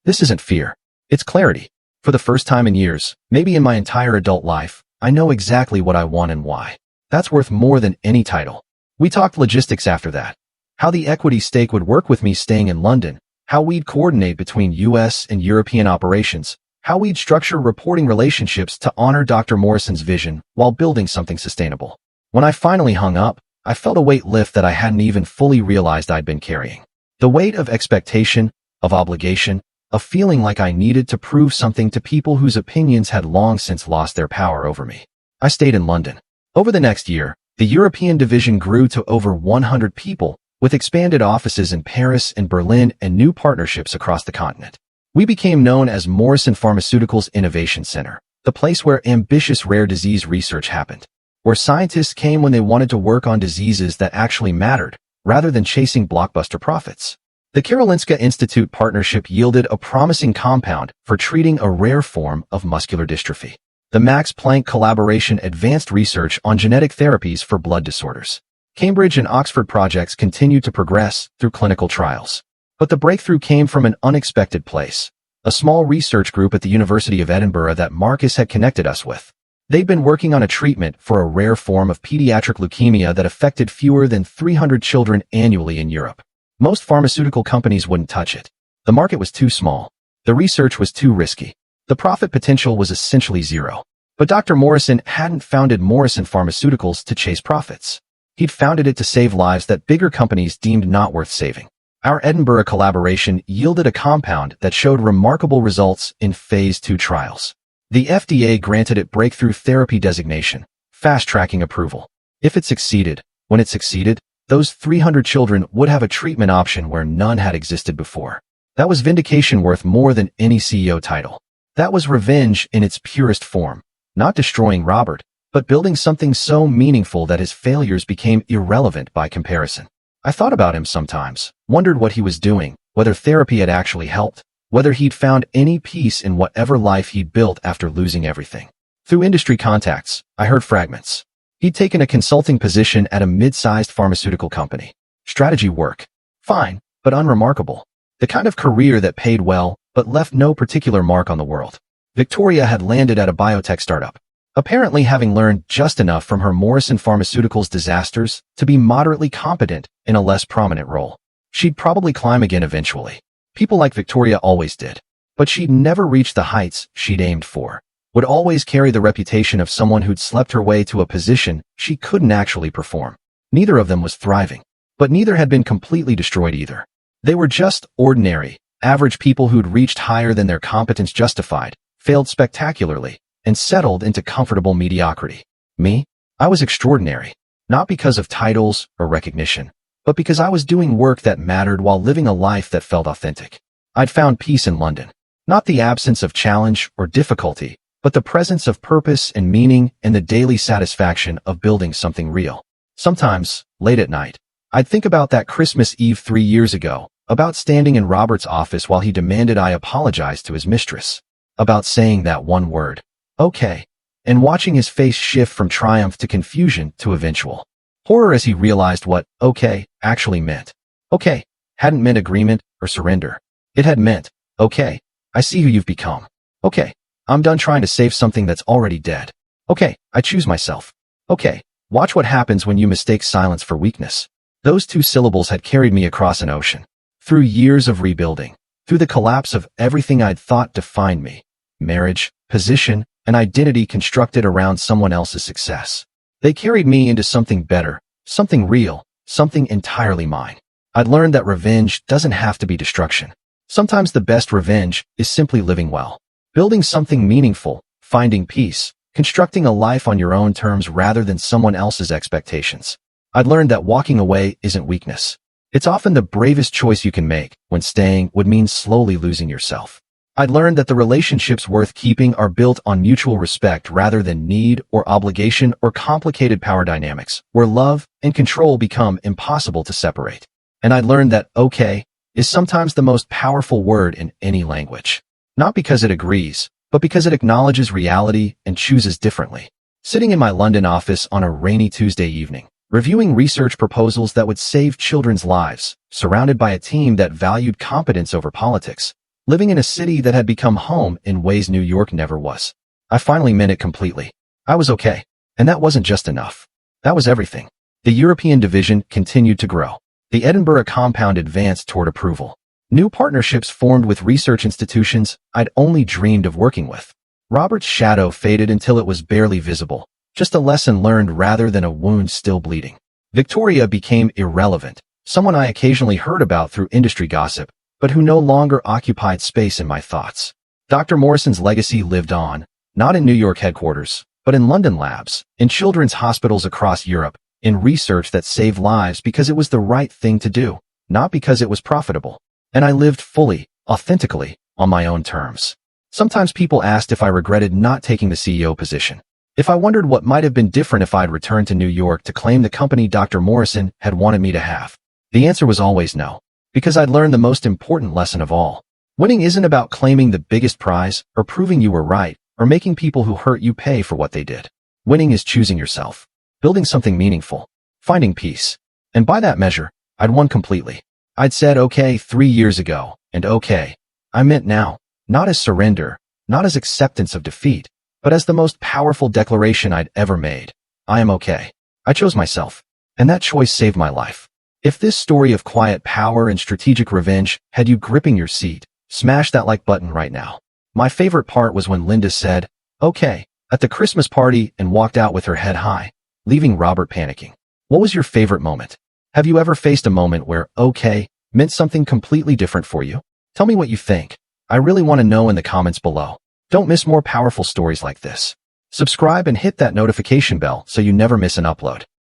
This isn't fear. It's clarity. For the first time in years, maybe in my entire adult life, I know exactly what I want and why. That's worth more than any title. We talked logistics after that. How the equity stake would work with me staying in London, how we'd coordinate between US and European operations, how we'd structure reporting relationships to honor Dr. Morrison's vision while building something sustainable. When I finally hung up, I felt a weight lift that I hadn't even fully realized I'd been carrying. The weight of expectation, of obligation, of feeling like I needed to prove something to people whose opinions had long since lost their power over me. I stayed in London. Over the next year, the European division grew to over 100 people, with expanded offices in Paris and Berlin and new partnerships across the continent. We became known as Morrison Pharmaceuticals Innovation Center, the place where ambitious rare disease research happened, where scientists came when they wanted to work on diseases that actually mattered, rather than chasing blockbuster profits. The Karolinska Institute partnership yielded a promising compound for treating a rare form of muscular dystrophy. The Max Planck collaboration advanced research on genetic therapies for blood disorders. Cambridge and Oxford projects continued to progress through clinical trials. But the breakthrough came from an unexpected place, a small research group at the University of Edinburgh that Marcus had connected us with. They'd been working on a treatment for a rare form of pediatric leukemia that affected fewer than 300 children annually in Europe. Most pharmaceutical companies wouldn't touch it. The market was too small. The research was too risky. The profit potential was essentially zero. But Dr. Morrison hadn't founded Morrison Pharmaceuticals to chase profits. He'd founded it to save lives that bigger companies deemed not worth saving. Our Edinburgh collaboration yielded a compound that showed remarkable results in phase 2 trials. The FDA granted it breakthrough therapy designation, fast-tracking approval. When it succeeded, those 300 children would have a treatment option where none had existed before. That was vindication worth more than any CEO title. That was revenge in its purest form, not destroying Robert, but building something so meaningful that his failures became irrelevant by comparison. I thought about him sometimes, wondered what he was doing, whether therapy had actually helped, whether he'd found any peace in whatever life he'd built after losing everything. Through industry contacts, I heard fragments. He'd taken a consulting position at a mid-sized pharmaceutical company. Strategy work. Fine, but unremarkable. The kind of career that paid well, but left no particular mark on the world. Victoria had landed at a biotech startup, apparently having learned just enough from her Morrison Pharmaceuticals disasters to be moderately competent in a less prominent role. She'd probably climb again eventually. People like Victoria always did. But she'd never reach the heights she'd aimed for. Would always carry the reputation of someone who'd slept her way to a position she couldn't actually perform. Neither of them was thriving. But neither had been completely destroyed either. They were just ordinary, average people who'd reached higher than their competence justified, failed spectacularly, and settled into comfortable mediocrity. Me? I was extraordinary. Not because of titles or recognition, but because I was doing work that mattered while living a life that felt authentic. I'd found peace in London. Not the absence of challenge or difficulty, but the presence of purpose and meaning and the daily satisfaction of building something real. Sometimes, late at night, I'd think about that Christmas Eve 3 years ago, about standing in Robert's office while he demanded I apologize to his mistress, about saying that one word, okay, and watching his face shift from triumph to confusion to eventual horror as he realized what okay actually meant. Okay hadn't meant agreement or surrender. It had meant, okay, I see who you've become. Okay, I'm done trying to save something that's already dead. Okay, I choose myself. Okay, watch what happens when you mistake silence for weakness. Those 2 syllables had carried me across an ocean. Through years of rebuilding. Through the collapse of everything I'd thought defined me. Marriage, position, and identity constructed around someone else's success. They carried me into something better, something real, something entirely mine. I'd learned that revenge doesn't have to be destruction. Sometimes the best revenge is simply living well. Building something meaningful, finding peace, constructing a life on your own terms rather than someone else's expectations. I'd learned that walking away isn't weakness. It's often the bravest choice you can make, when staying would mean slowly losing yourself. I'd learned that the relationships worth keeping are built on mutual respect rather than need or obligation or complicated power dynamics, where love and control become impossible to separate. And I'd learned that okay is sometimes the most powerful word in any language. Not because it agrees, but because it acknowledges reality and chooses differently. Sitting in my London office on a rainy Tuesday evening, reviewing research proposals that would save children's lives, surrounded by a team that valued competence over politics, living in a city that had become home in ways New York never was. I finally meant it completely. I was okay. And that wasn't just enough. That was everything. The European division continued to grow. The Edinburgh compound advanced toward approval. New partnerships formed with research institutions I'd only dreamed of working with. Robert's shadow faded until it was barely visible, Just a lesson learned rather than a wound still bleeding. Victoria became irrelevant, someone I occasionally heard about through industry gossip, but who no longer occupied space in my thoughts. Dr. Morrison's legacy lived on, not in New York headquarters, but in London labs, in children's hospitals across Europe, in research that saved lives because it was the right thing to do, not because it was profitable. And I lived fully, authentically, on my own terms. Sometimes people asked if I regretted not taking the CEO position. If I wondered what might have been different if I'd returned to New York to claim the company Dr. Morrison had wanted me to have. The answer was always no, because I'd learned the most important lesson of all. Winning isn't about claiming the biggest prize or proving you were right or making people who hurt you pay for what they did. Winning is choosing yourself, building something meaningful, finding peace. And by that measure, I'd won completely. I'd said okay 3 years ago, and okay, I meant now, not as surrender, not as acceptance of defeat, but as the most powerful declaration I'd ever made. I am okay. I chose myself, and that choice saved my life. If this story of quiet power and strategic revenge had you gripping your seat, smash that like button right now. My favorite part was when Linda said, okay, at the Christmas party and walked out with her head high, leaving Robert panicking. What was your favorite moment? Have you ever faced a moment where okay meant something completely different for you? Tell me what you think. I really want to know in the comments below. Don't miss more powerful stories like this. Subscribe and hit that notification bell so you never miss an upload.